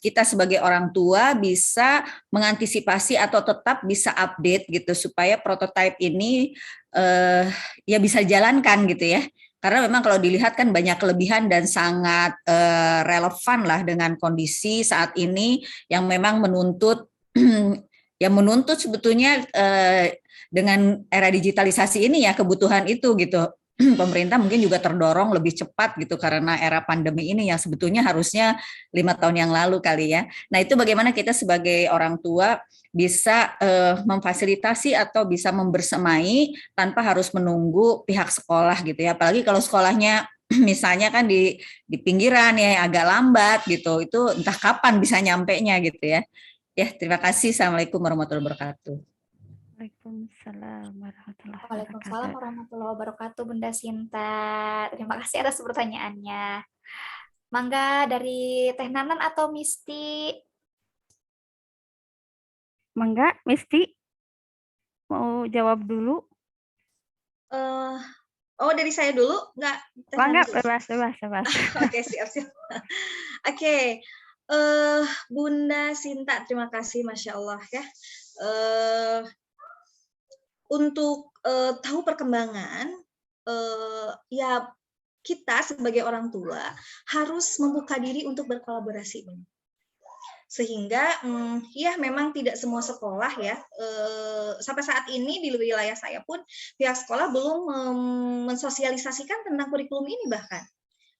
kita sebagai orang tua bisa mengantisipasi atau tetap bisa update gitu supaya prototipe ini ya bisa jalankan gitu ya. Karena memang kalau dilihat kan banyak kelebihan dan sangat relevan lah dengan kondisi saat ini yang memang menuntut yang menuntut sebetulnya dengan era digitalisasi ini ya kebutuhan itu gitu. Pemerintah mungkin juga terdorong lebih cepat gitu karena era pandemi ini yang sebetulnya harusnya 5 tahun yang lalu kali ya. Nah, itu bagaimana kita sebagai orang tua bisa memfasilitasi atau bisa membersamai tanpa harus menunggu pihak sekolah gitu ya. Apalagi kalau sekolahnya misalnya kan di pinggiran ya agak lambat gitu. Itu entah kapan bisa nyampenya gitu ya. Ya, terima kasih. Assalamualaikum warahmatullahi wabarakatuh. Waalaikumsalam warahmatullahi Waalaikumsalam wabarakatuh. warahmatullahi wabarakatuh, Bunda Sinta. Terima kasih atas pertanyaannya. Mangga dari Teh Nanan atau Misti? Mangga, Misti mau jawab dulu? Oh, dari saya dulu? Nggak? Mangga, bebas. Oke, siap. Oke, Bunda Sinta, terima kasih, Masya Allah ya. Untuk tahu perkembangan, ya kita sebagai orang tua harus membuka diri untuk berkolaborasi. Sehingga ya memang tidak semua sekolah ya, sampai saat ini di wilayah saya pun pihak sekolah belum mensosialisasikan tentang kurikulum ini bahkan.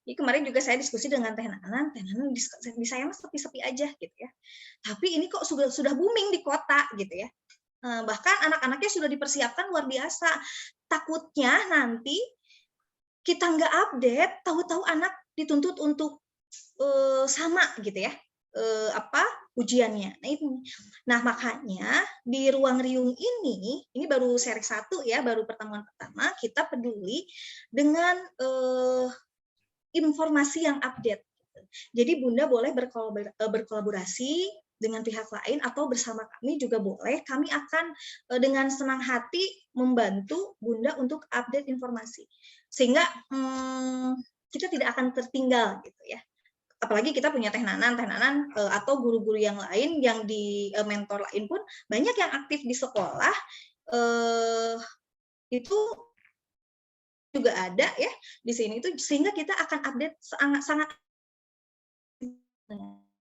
Jadi kemarin juga saya diskusi dengan Teh Nanan di saya mah sepi-sepi aja gitu ya. Tapi ini kok sudah booming di kota gitu ya. Bahkan anak-anaknya sudah dipersiapkan luar biasa. Takutnya nanti kita nggak update, tahu-tahu anak dituntut untuk sama gitu ya, ujiannya. Nah, makanya di Ruang Riung ini baru seri 1 ya, baru pertemuan pertama kita peduli dengan informasi yang update. Jadi Bunda boleh berkolaborasi dengan pihak lain atau bersama kami juga boleh. Kami akan dengan senang hati membantu Bunda untuk update informasi. Sehingga kita tidak akan tertinggal gitu ya. Apalagi kita punya Teh Nanan atau guru-guru yang lain yang di mentor lain pun banyak yang aktif di sekolah, itu juga ada ya di sini itu, sehingga kita akan update sangat.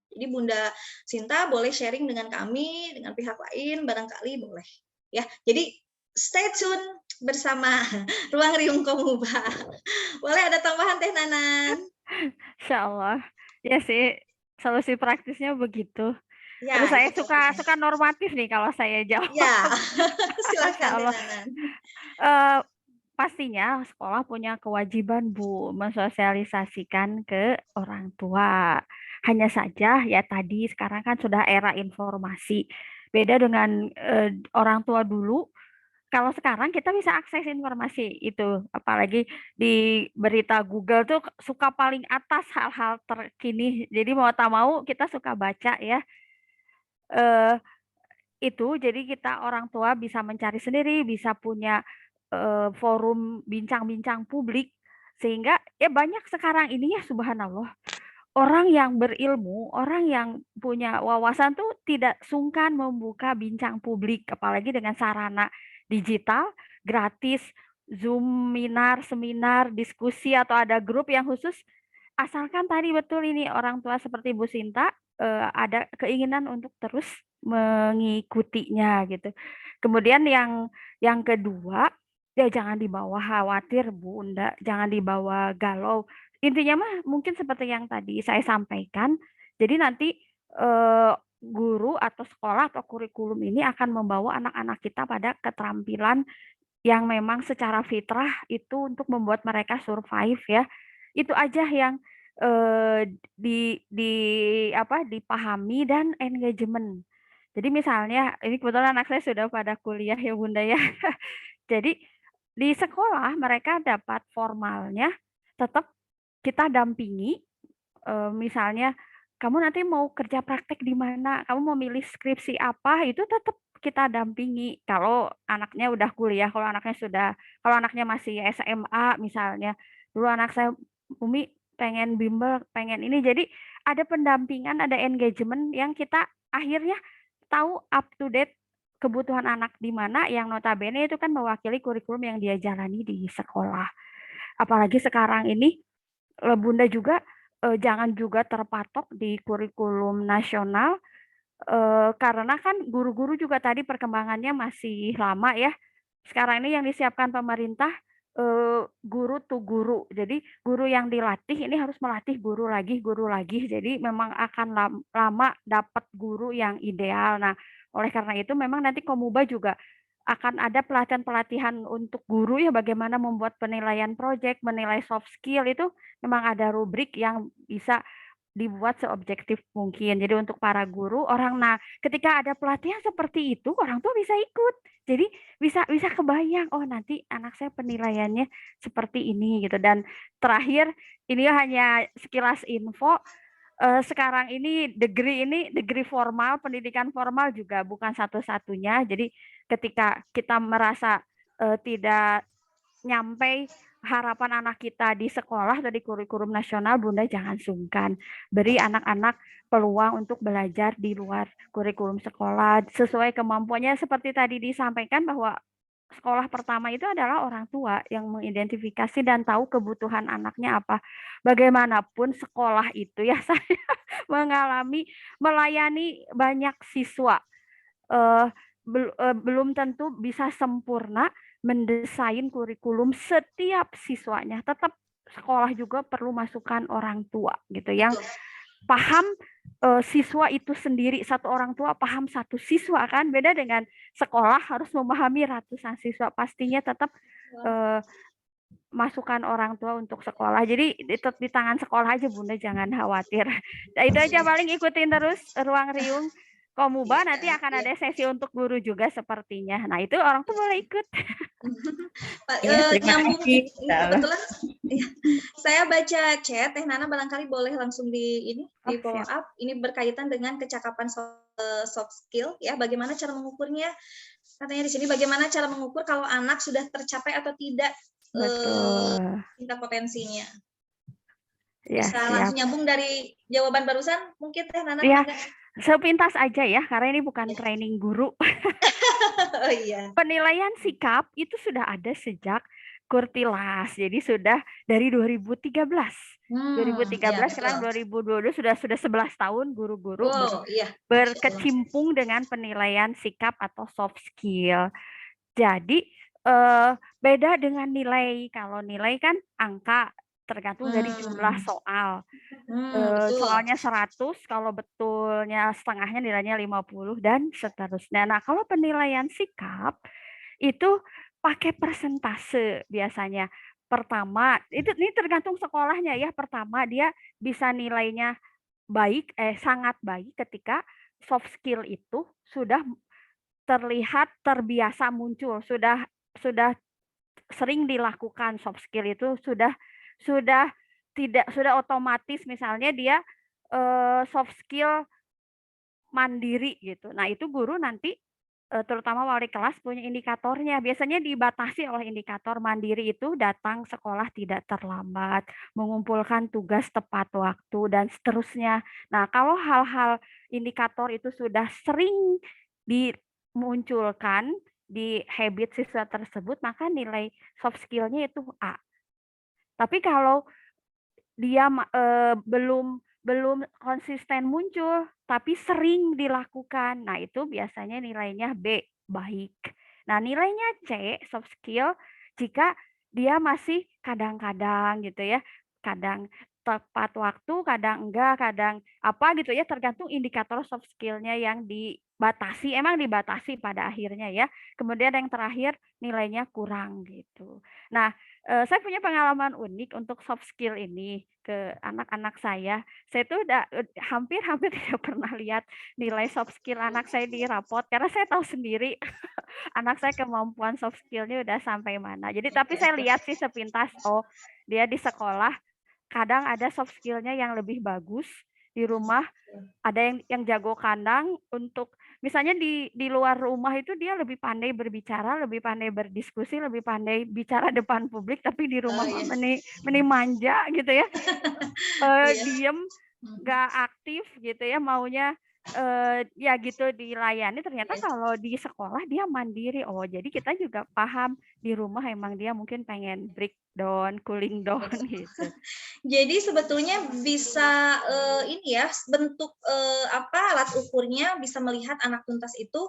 Jadi Bunda Sinta boleh sharing dengan kami, dengan pihak lain, barangkali boleh. Ya, jadi stay tune bersama Ruang Riung Komuba. Boleh ada tambahan Teh Nanan? Insya Allah. Ya sih, solusi praktisnya begitu. Ya, Aduh, saya gitu. suka normatif nih kalau saya jawab. Ya, silakan Teh Allah. Nanan. Pastinya sekolah punya kewajiban Bu mensosialisasikan ke orang tua. Hanya saja ya tadi sekarang kan sudah era informasi. Beda dengan orang tua dulu. Kalau sekarang kita bisa akses informasi itu, apalagi di berita Google tuh suka paling atas hal-hal terkini. Jadi mau tak mau kita suka baca ya. Itu jadi kita orang tua bisa mencari sendiri, bisa punya forum bincang-bincang publik, sehingga ya banyak sekarang ini ya subhanallah orang yang berilmu, orang yang punya wawasan tuh tidak sungkan membuka bincang publik, apalagi dengan sarana digital gratis, Zoom, seminar, diskusi atau ada grup yang khusus, asalkan tadi betul ini orang tua seperti Bu Sinta ada keinginan untuk terus mengikutinya gitu. Kemudian yang kedua, ya jangan dibawa khawatir Bunda, jangan dibawa galau. intinya mah mungkin seperti yang tadi saya sampaikan. Jadi nanti guru atau sekolah atau kurikulum ini akan membawa anak-anak kita pada keterampilan yang memang secara fitrah itu untuk membuat mereka survive ya. Itu aja yang dipahami dan engagement. Jadi misalnya ini kebetulan anak saya sudah pada kuliah ya Bunda ya. Jadi di sekolah mereka dapat formalnya, tetap kita dampingi. Misalnya kamu nanti mau kerja praktek di mana, kamu mau milih skripsi apa, itu tetap kita dampingi. Kalau anaknya udah kuliah, kalau anaknya masih SMA misalnya, dulu anak saya Umi pengen bimbel, pengen ini, jadi ada pendampingan, ada engagement yang kita akhirnya tahu up to date kebutuhan anak di mana, yang notabene itu kan mewakili kurikulum yang dia jalani di sekolah. Apalagi sekarang ini Bunda juga jangan juga terpatok di kurikulum nasional, karena kan guru-guru juga tadi perkembangannya masih lama ya. Sekarang ini yang disiapkan pemerintah guru to guru. Jadi guru yang dilatih ini harus melatih guru lagi, guru lagi. Jadi memang akan lama dapat guru yang ideal. Nah, oleh karena itu memang nanti Komuba juga akan ada pelatihan-pelatihan untuk guru ya, bagaimana membuat penilaian proyek, menilai soft skill, itu memang ada rubrik yang bisa dibuat seobjektif mungkin. Jadi untuk para guru, ketika ada pelatihan seperti itu, orang tua bisa ikut. Jadi bisa bisa kebayang, oh nanti anak saya penilaiannya seperti ini gitu. Dan terakhir, ini hanya sekilas info, sekarang ini degree formal, pendidikan formal juga bukan satu-satunya. Jadi ketika kita merasa tidak nyampe harapan anak kita di sekolah atau di kurikulum nasional, Bunda jangan sungkan. Beri anak-anak peluang untuk belajar di luar kurikulum sekolah sesuai kemampuannya, seperti tadi disampaikan bahwa sekolah pertama itu adalah orang tua yang mengidentifikasi dan tahu kebutuhan anaknya apa. Bagaimanapun sekolah itu ya, saya melayani banyak siswa. Belum tentu bisa sempurna mendesain kurikulum setiap siswanya. Tetap sekolah juga perlu masukan orang tua gitu yang paham siswa itu sendiri. Satu orang tua paham satu siswa, kan beda dengan sekolah harus memahami ratusan siswa. Pastinya tetap masukan orang tua untuk sekolah. Jadi di tangan sekolah aja Bunda, jangan khawatir. Nah, itu aja, paling ikutin terus Ruang Riung Komuba, nanti akan ada sesi untuk guru juga sepertinya. Nah, itu orang tuh boleh ikut. Nyambung kebetulan saya baca chat Teh Nana, barangkali boleh langsung di follow up. Ini berkaitan dengan kecakapan soft skill ya, bagaimana cara mengukurnya. Katanya di sini bagaimana cara mengukur kalau anak sudah tercapai atau tidak tingkat potensinya. Ya, bisa langsung nyambung dari jawaban barusan mungkin Teh Nana? Ya, sepintas aja ya, karena ini bukan training guru. Oh iya. Penilaian sikap itu sudah ada sejak Kurtilas, jadi sudah dari 2013. 2013 sekarang 2022 sudah 11 tahun guru-guru berkecimpung dengan penilaian sikap atau soft skill. Jadi beda dengan nilai. Kalau nilai kan angka, tergantung dari jumlah soal. Soalnya 100, kalau betulnya setengahnya nilainya 50 dan seterusnya. Nah, kalau penilaian sikap itu pakai persentase biasanya. Pertama, ini tergantung sekolahnya ya. Pertama, dia bisa nilainya baik, sangat baik ketika soft skill itu sudah terlihat terbiasa muncul, sudah sering dilakukan. Soft skill itu sudah otomatis, misalnya dia soft skill mandiri gitu. Nah, itu guru nanti terutama wali kelas punya indikatornya. Biasanya dibatasi oleh indikator. Mandiri itu datang sekolah tidak terlambat, mengumpulkan tugas tepat waktu, dan seterusnya. Nah, kalau hal-hal indikator itu sudah sering dimunculkan di habit siswa tersebut, maka nilai soft skill-nya itu A. Tapi kalau dia belum konsisten muncul, tapi sering dilakukan, nah itu biasanya nilainya B, baik. Nah, nilainya C, soft skill, jika dia masih kadang-kadang gitu ya, kadang tepat waktu, kadang enggak, kadang apa gitu ya, tergantung indikator soft skill-nya yang dibatasi, emang dibatasi pada akhirnya ya. Kemudian yang terakhir nilainya kurang gitu. Nah, saya punya pengalaman unik untuk soft skill ini ke anak-anak saya. Saya tuh udah hampir-hampir tidak pernah lihat nilai soft skill anak saya di rapot karena saya tahu sendiri anak saya kemampuan soft skill-nya udah sampai mana. Jadi tapi saya lihat sih sepintas, oh dia di sekolah kadang ada soft skill-nya yang lebih bagus, di rumah ada yang jago kandang untuk misalnya di luar rumah itu dia lebih pandai berbicara, lebih pandai berdiskusi, lebih pandai bicara depan publik, tapi di rumah mah meni manja gitu ya. Diem, nggak aktif gitu ya, maunya ya gitu dilayani. Ternyata kalau di sekolah dia mandiri. Oh, jadi kita juga paham di rumah emang dia mungkin pengen breakdown, cooling down gitu. Jadi sebetulnya bisa ini ya, bentuk alat ukurnya bisa melihat anak tuntas itu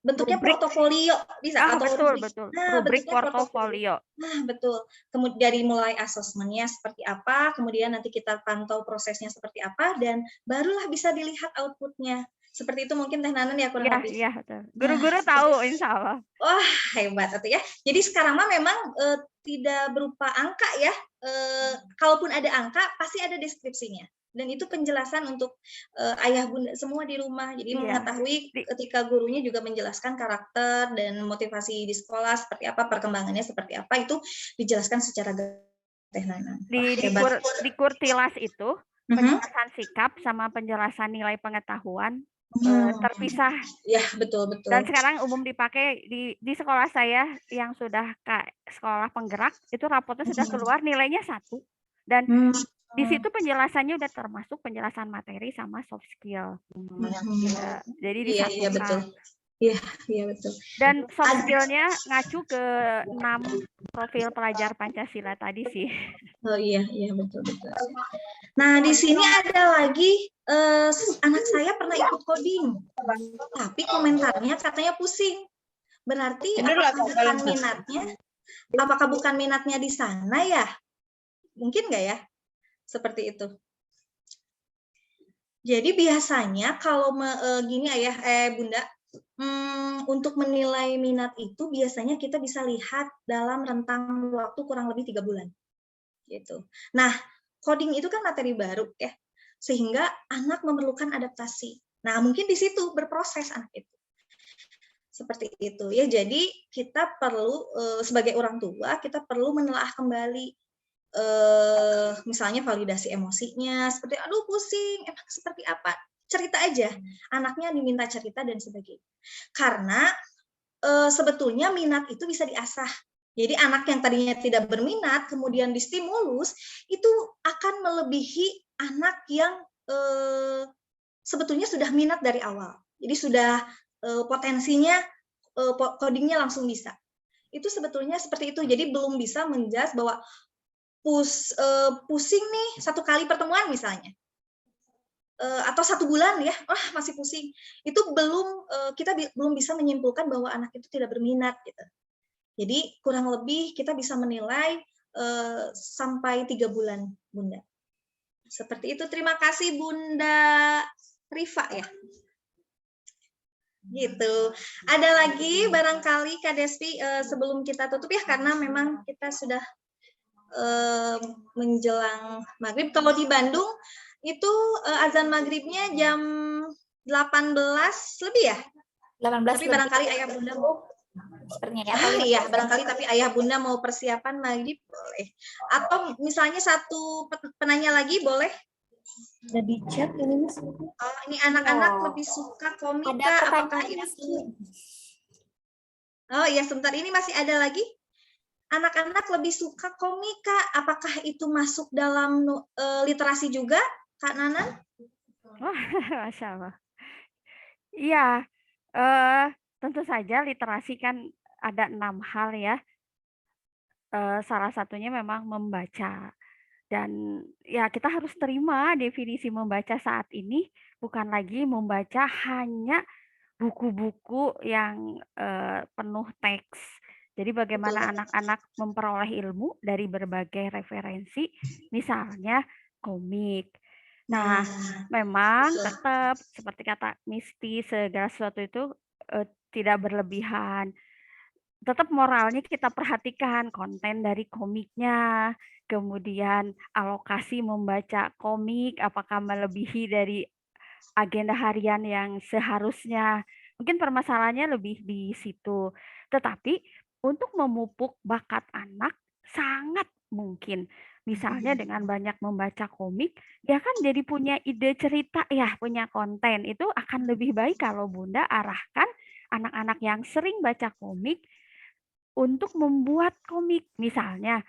bentuknya Rubrik. portofolio bisa atau betul. Nah, Rubrik bentuknya portofolio. Nah, betul. Kemudian dari mulai asesmennya seperti apa, kemudian nanti kita pantau prosesnya seperti apa, dan barulah bisa dilihat outputnya. Seperti itu mungkin Teh Nanan ya kurang lebih. Iya, betul. Guru-guru tahu insya Allah. Wah, hebat atau ya. Jadi sekarang mah memang tidak berupa angka ya. Kalaupun ada angka, pasti ada deskripsinya. Dan itu penjelasan untuk ayah bunda semua di rumah. Jadi mengetahui ketika gurunya juga menjelaskan karakter dan motivasi di sekolah seperti apa, perkembangannya seperti apa, itu dijelaskan secara Teh Nanan. Di Kurtilas itu penjelasan sikap sama penjelasan nilai pengetahuan terpisah. Ya, betul. Dan sekarang umum dipakai di sekolah saya yang sudah sekolah penggerak, itu rapotnya sudah keluar nilainya 1. Dan di situ penjelasannya udah termasuk penjelasan materi sama soft skill. Jadi disatukan. Iya, betul. Iya, betul. Dan soft skill-nya ngacu ke 6 profil pelajar Pancasila tadi sih. Oh iya, betul. Nah, di sini ada lagi anak saya pernah ikut coding, tapi komentarnya katanya pusing. Berarti apakah bukan minatnya di sana ya? Mungkin nggak ya? Seperti itu. Jadi biasanya kalau gini ayah, bunda, untuk menilai minat itu biasanya kita bisa lihat dalam rentang waktu kurang lebih 3 bulan. Gitu. Nah, coding itu kan materi baru ya, sehingga anak memerlukan adaptasi. Nah, mungkin di situ berproses anak itu. Seperti itu ya. Jadi kita perlu sebagai orang tua kita perlu menelaah kembali misalnya validasi emosinya, seperti aduh pusing, emang seperti apa? Cerita aja, anaknya diminta cerita dan sebagainya. Karena sebetulnya minat itu bisa diasah. Jadi anak yang tadinya tidak berminat, kemudian distimulus, itu akan melebihi anak yang sebetulnya sudah minat dari awal. Jadi sudah potensinya codingnya langsung bisa. Itu sebetulnya seperti itu. Jadi belum bisa menjudge bahwa pusing nih 1 kali pertemuan misalnya. Atau 1 bulan ya, masih pusing. Itu kita belum bisa menyimpulkan bahwa anak itu tidak berminat gitu. Jadi kurang lebih kita bisa menilai sampai 3 bulan, Bunda. Seperti itu. Terima kasih Bunda Rifa ya. Gitu. Ada lagi barangkali Kak Despi sebelum kita tutup ya, karena memang kita sudah menjelang maghrib. Kalau di Bandung itu azan maghribnya jam 18 lebih ya? 18 tapi barangkali ayah bunda mau sepertinya ya. iya, barangkali tapi ayah bunda mau persiapan maghrib boleh. Atau misalnya satu penanya lagi boleh? Ada di chat ini Mas. Oh, ini anak-anak lebih suka komika, apakah itu? Oh iya, sebentar, ini masih ada lagi. Anak-anak lebih suka komika, apakah itu masuk dalam literasi juga, Kak Nanan? Masya Allah. Iya, tentu saja literasi kan ada 6 hal ya. Salah satunya memang membaca. Dan ya kita harus terima definisi membaca saat ini bukan lagi membaca hanya buku-buku yang penuh teks Jadi Betul bagaimana banget. anak-anak memperoleh ilmu dari berbagai referensi, misalnya komik. Nah, Nah, memang betul. tetap seperti kata Misty, segala sesuatu itu tidak berlebihan. Tetap moralnya kita perhatikan konten dari komiknya, kemudian alokasi membaca komik, apakah melebihi dari agenda harian yang seharusnya. Mungkin permasalahannya lebih di situ. Tetapi untuk memupuk bakat anak sangat mungkin. Misalnya dengan banyak membaca komik, dia kan jadi punya ide cerita ya, punya konten. Itu akan lebih baik kalau Bunda arahkan anak-anak yang sering baca komik untuk membuat komik. Misalnya,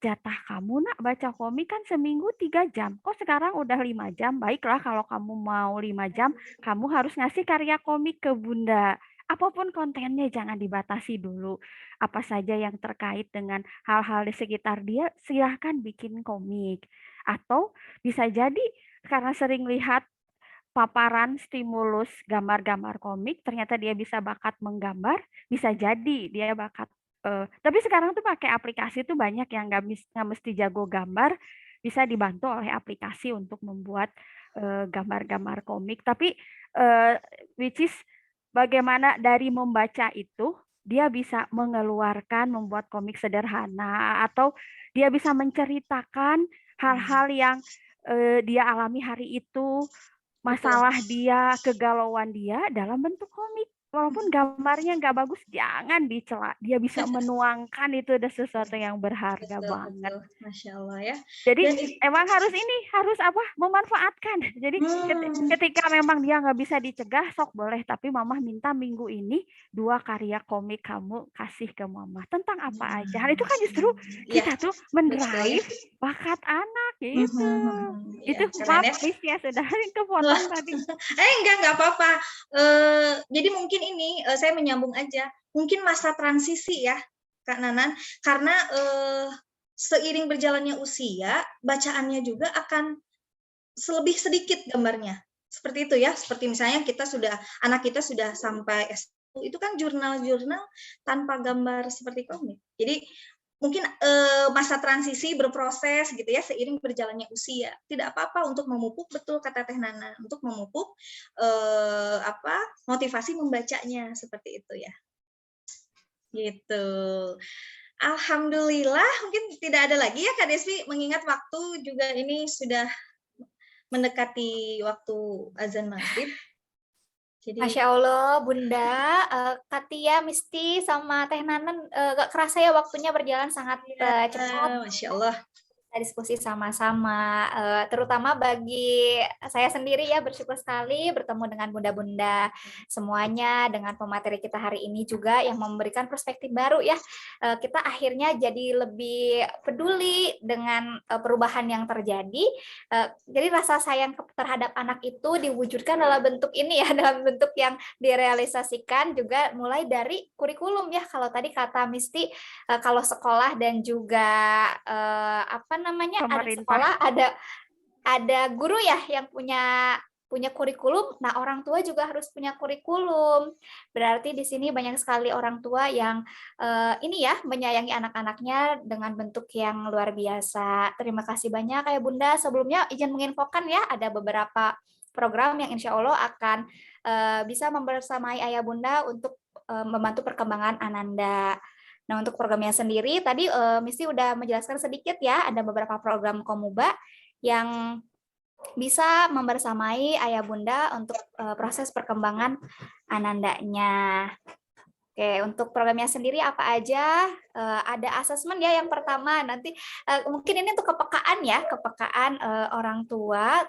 jatah kamu nak baca komik kan seminggu 3 jam. Kok sekarang udah 5 jam? Baiklah kalau kamu mau 5 jam, kamu harus ngasih karya komik ke Bunda. Apapun kontennya jangan dibatasi dulu. Apa saja yang terkait dengan hal-hal di sekitar dia, silahkan bikin komik. Atau bisa jadi karena sering lihat paparan stimulus gambar-gambar komik, ternyata dia bisa bakat menggambar, bisa jadi dia bakat. Tapi sekarang tuh pakai aplikasi tuh banyak yang nggak mesti jago gambar, bisa dibantu oleh aplikasi untuk membuat gambar-gambar komik. Tapi which is bagaimana dari membaca itu dia bisa mengeluarkan, membuat komik sederhana, atau dia bisa menceritakan hal-hal yang dia alami hari itu, Betul. masalah dia, kegalauan dia dalam bentuk komik. Walaupun gambarnya nggak bagus, jangan dicela. Dia bisa menuangkan, itu udah sesuatu yang berharga Betul, banget. betul. Masya Allah ya. Jadi Dan emang harus apa? Memanfaatkan. Jadi ketika memang dia nggak bisa dicegah, sok boleh. Tapi Mama minta minggu ini 2 karya komik kamu kasih ke Mama. Tentang apa aja. Hal itu kan justru ya, kita tuh betul ya. mendrive bakat anak gitu. Ya, Itu keren maaf ya. Miss ya sudah kepotong tadi. Enggak apa-apa. Jadi mungkin ini saya menyambung aja. Mungkin masa transisi ya, Kak Nanan, karena seiring berjalannya usia, bacaannya juga akan lebih sedikit gambarnya. Seperti itu ya, seperti misalnya anak kita sudah sampai S1, itu kan jurnal-jurnal tanpa gambar seperti komik. Jadi mungkin masa transisi berproses gitu ya, seiring berjalannya usia. Tidak apa-apa untuk memupuk, betul kata Teh Nana, untuk memupuk motivasi membacanya, seperti itu ya. Gitu. Alhamdulillah, mungkin tidak ada lagi ya Kak Desvi, mengingat waktu juga ini sudah mendekati waktu azan maghrib. Jadi, Masya Allah, Bunda, Katia, Misty, sama Teh Nanan, gak kerasa ya waktunya berjalan sangat cepat. Masya Allah. Diskusi sama-sama, terutama bagi saya sendiri ya, bersyukur sekali bertemu dengan bunda-bunda semuanya, dengan pemateri kita hari ini juga yang memberikan perspektif baru ya. Kita akhirnya jadi lebih peduli dengan perubahan yang terjadi. Jadi rasa sayang terhadap anak itu diwujudkan dalam bentuk ini ya, dalam bentuk yang direalisasikan juga mulai dari kurikulum ya. Kalau tadi kata Misty, kalau sekolah dan juga ada sekolah, ada guru ya yang punya kurikulum. Nah, orang tua juga harus punya kurikulum. Berarti di sini banyak sekali orang tua yang menyayangi anak-anaknya dengan bentuk yang luar biasa. Terima kasih banyak ya Bunda. Sebelumnya izin menginfokan ya, ada beberapa program yang insya Allah akan bisa membersamai Ayah Bunda untuk membantu perkembangan Ananda. Nah, untuk programnya sendiri, tadi Misty udah menjelaskan sedikit ya, ada beberapa program Komuba yang bisa membersamai Ayah Bunda untuk proses perkembangan Anandanya. Oke, untuk programnya sendiri apa aja? Ada asesmen ya yang pertama, nanti mungkin ini untuk kepekaan orang tua,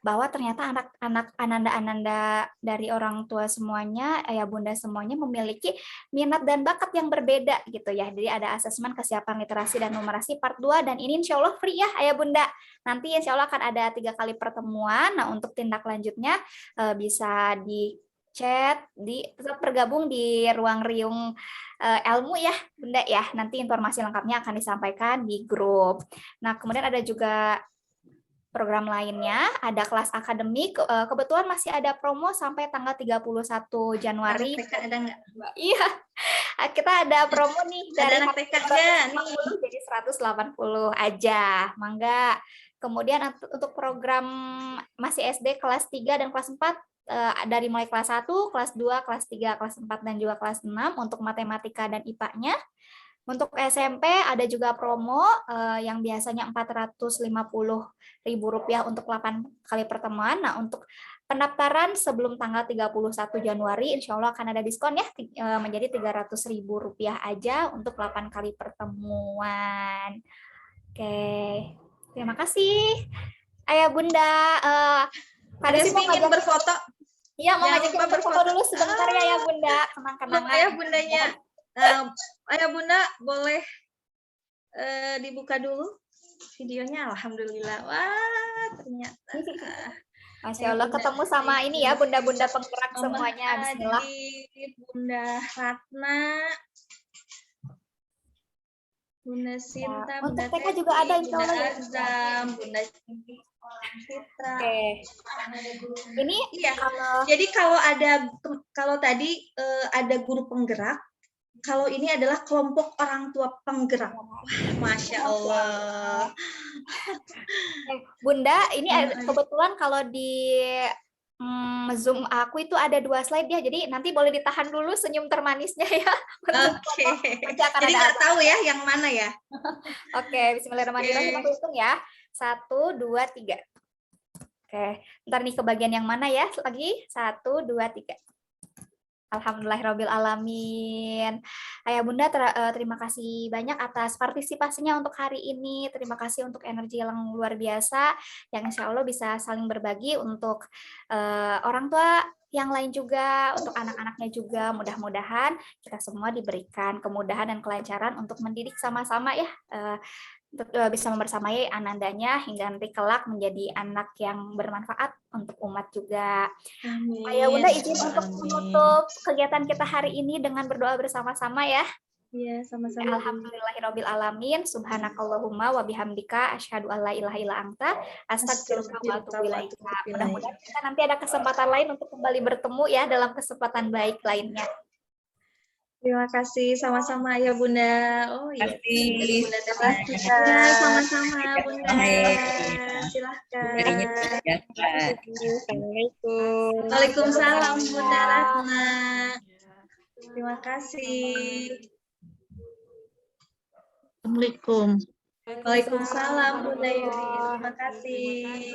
bahwa ternyata anak-anak Ananda-Ananda dari orang tua semuanya, Ayah Bunda semuanya memiliki minat dan bakat yang berbeda gitu ya. Jadi ada asesmen kesiapan literasi dan numerasi part 2, dan ini insya Allah free ya Ayah Bunda. Nanti insya Allah akan ada 3 kali pertemuan. Nah, untuk tindak lanjutnya bisa di chat, tetap bergabung di ruang riung ilmu ya Bunda ya. Nanti informasi lengkapnya akan disampaikan di grup. Nah, kemudian ada juga program lainnya, ada kelas akademik, kebetulan masih ada promo sampai tanggal 31 Januari. Anak TK ada nggak? Iya, kita ada promo nih Ada dari anak TK nggak nih? 150 jadi 180 aja, mangga. Kemudian untuk program masih SD kelas 3 dan kelas 4 dari mulai kelas 1, kelas 2, kelas 3, kelas 4 dan juga kelas 6 untuk matematika dan IPA-nya. Untuk SMP ada juga promo yang biasanya Rp450.000 untuk 8 kali pertemuan. Nah, untuk pendaftaran sebelum tanggal 31 Januari, insya Allah akan ada diskon ya, menjadi Rp300.000 aja untuk 8 kali pertemuan. Oke, terima kasih. Ayah Bunda, Ada sih ingin berfoto. Iya, mau Jangan ngajak lupa kita berfoto dulu sebentar ya, Ayah Bunda. Kenang-kenangan. Ayah Bundanya. Ayah Bunda boleh dibuka dulu videonya. Alhamdulillah. Wah, ternyata. Masya Allah, ketemu sama ini ya, bunda-bunda penggerak Mama semuanya. Bismillah. Adit, Bunda Ratna, Bunda Sinta, Untuk Bunda TK Teti, juga ada, insya Bunda Allah ya. Azam, Bunda Citra. Oke. Ini Iya. kalau Jadi kalau tadi ada guru penggerak, kalau ini adalah kelompok orang tua penggerak. Wah, Masya Allah. Bunda, ini kebetulan kalau di Zoom aku itu ada 2 slide ya, jadi nanti boleh ditahan dulu senyum termanisnya ya. Oke. Nanti akan Jadi ada nggak tahu ya yang mana ya. Oke, Bismillahirrahmanirrahim. Oke. Aku hitung ya. 1, 2, 3. Oke, ntar nih ke bagian yang mana ya? Lagi 1, 2, 3. Alhamdulillahirrabbilalamin. Ayah Bunda, terima kasih banyak atas partisipasinya untuk hari ini. Terima kasih untuk energi yang luar biasa yang insya Allah bisa saling berbagi untuk orang tua yang lain juga, untuk anak-anaknya juga. Mudah-mudahan kita semua diberikan kemudahan dan kelancaran untuk mendidik sama-sama ya, untuk bisa membersamai anandanya hingga nanti kelak menjadi anak yang bermanfaat untuk umat juga. Amin. Ayah Bunda izin untuk menutup kegiatan kita hari ini dengan berdoa bersama-sama ya. Iya, sama-sama. Alhamdulillahirrabbilalamin. Subhanakallahumma wa bihamdika asyhadu an la ilaha illa anta astaghfiruka wa atubu ilaika. Mudah-mudahan kita nanti ada kesempatan lain untuk kembali bertemu ya dalam kesempatan baik lainnya. Terima kasih sama-sama ya Bunda. Oh iya. Terima Bunda kasih. Teti. Sama-sama Bunda. Silahkan. Assalamualaikum. Waalaikumsalam Bunda Ratna. Terima kasih. Assalamualaikum. Waalaikumsalam Bunda Yuri. Terima kasih.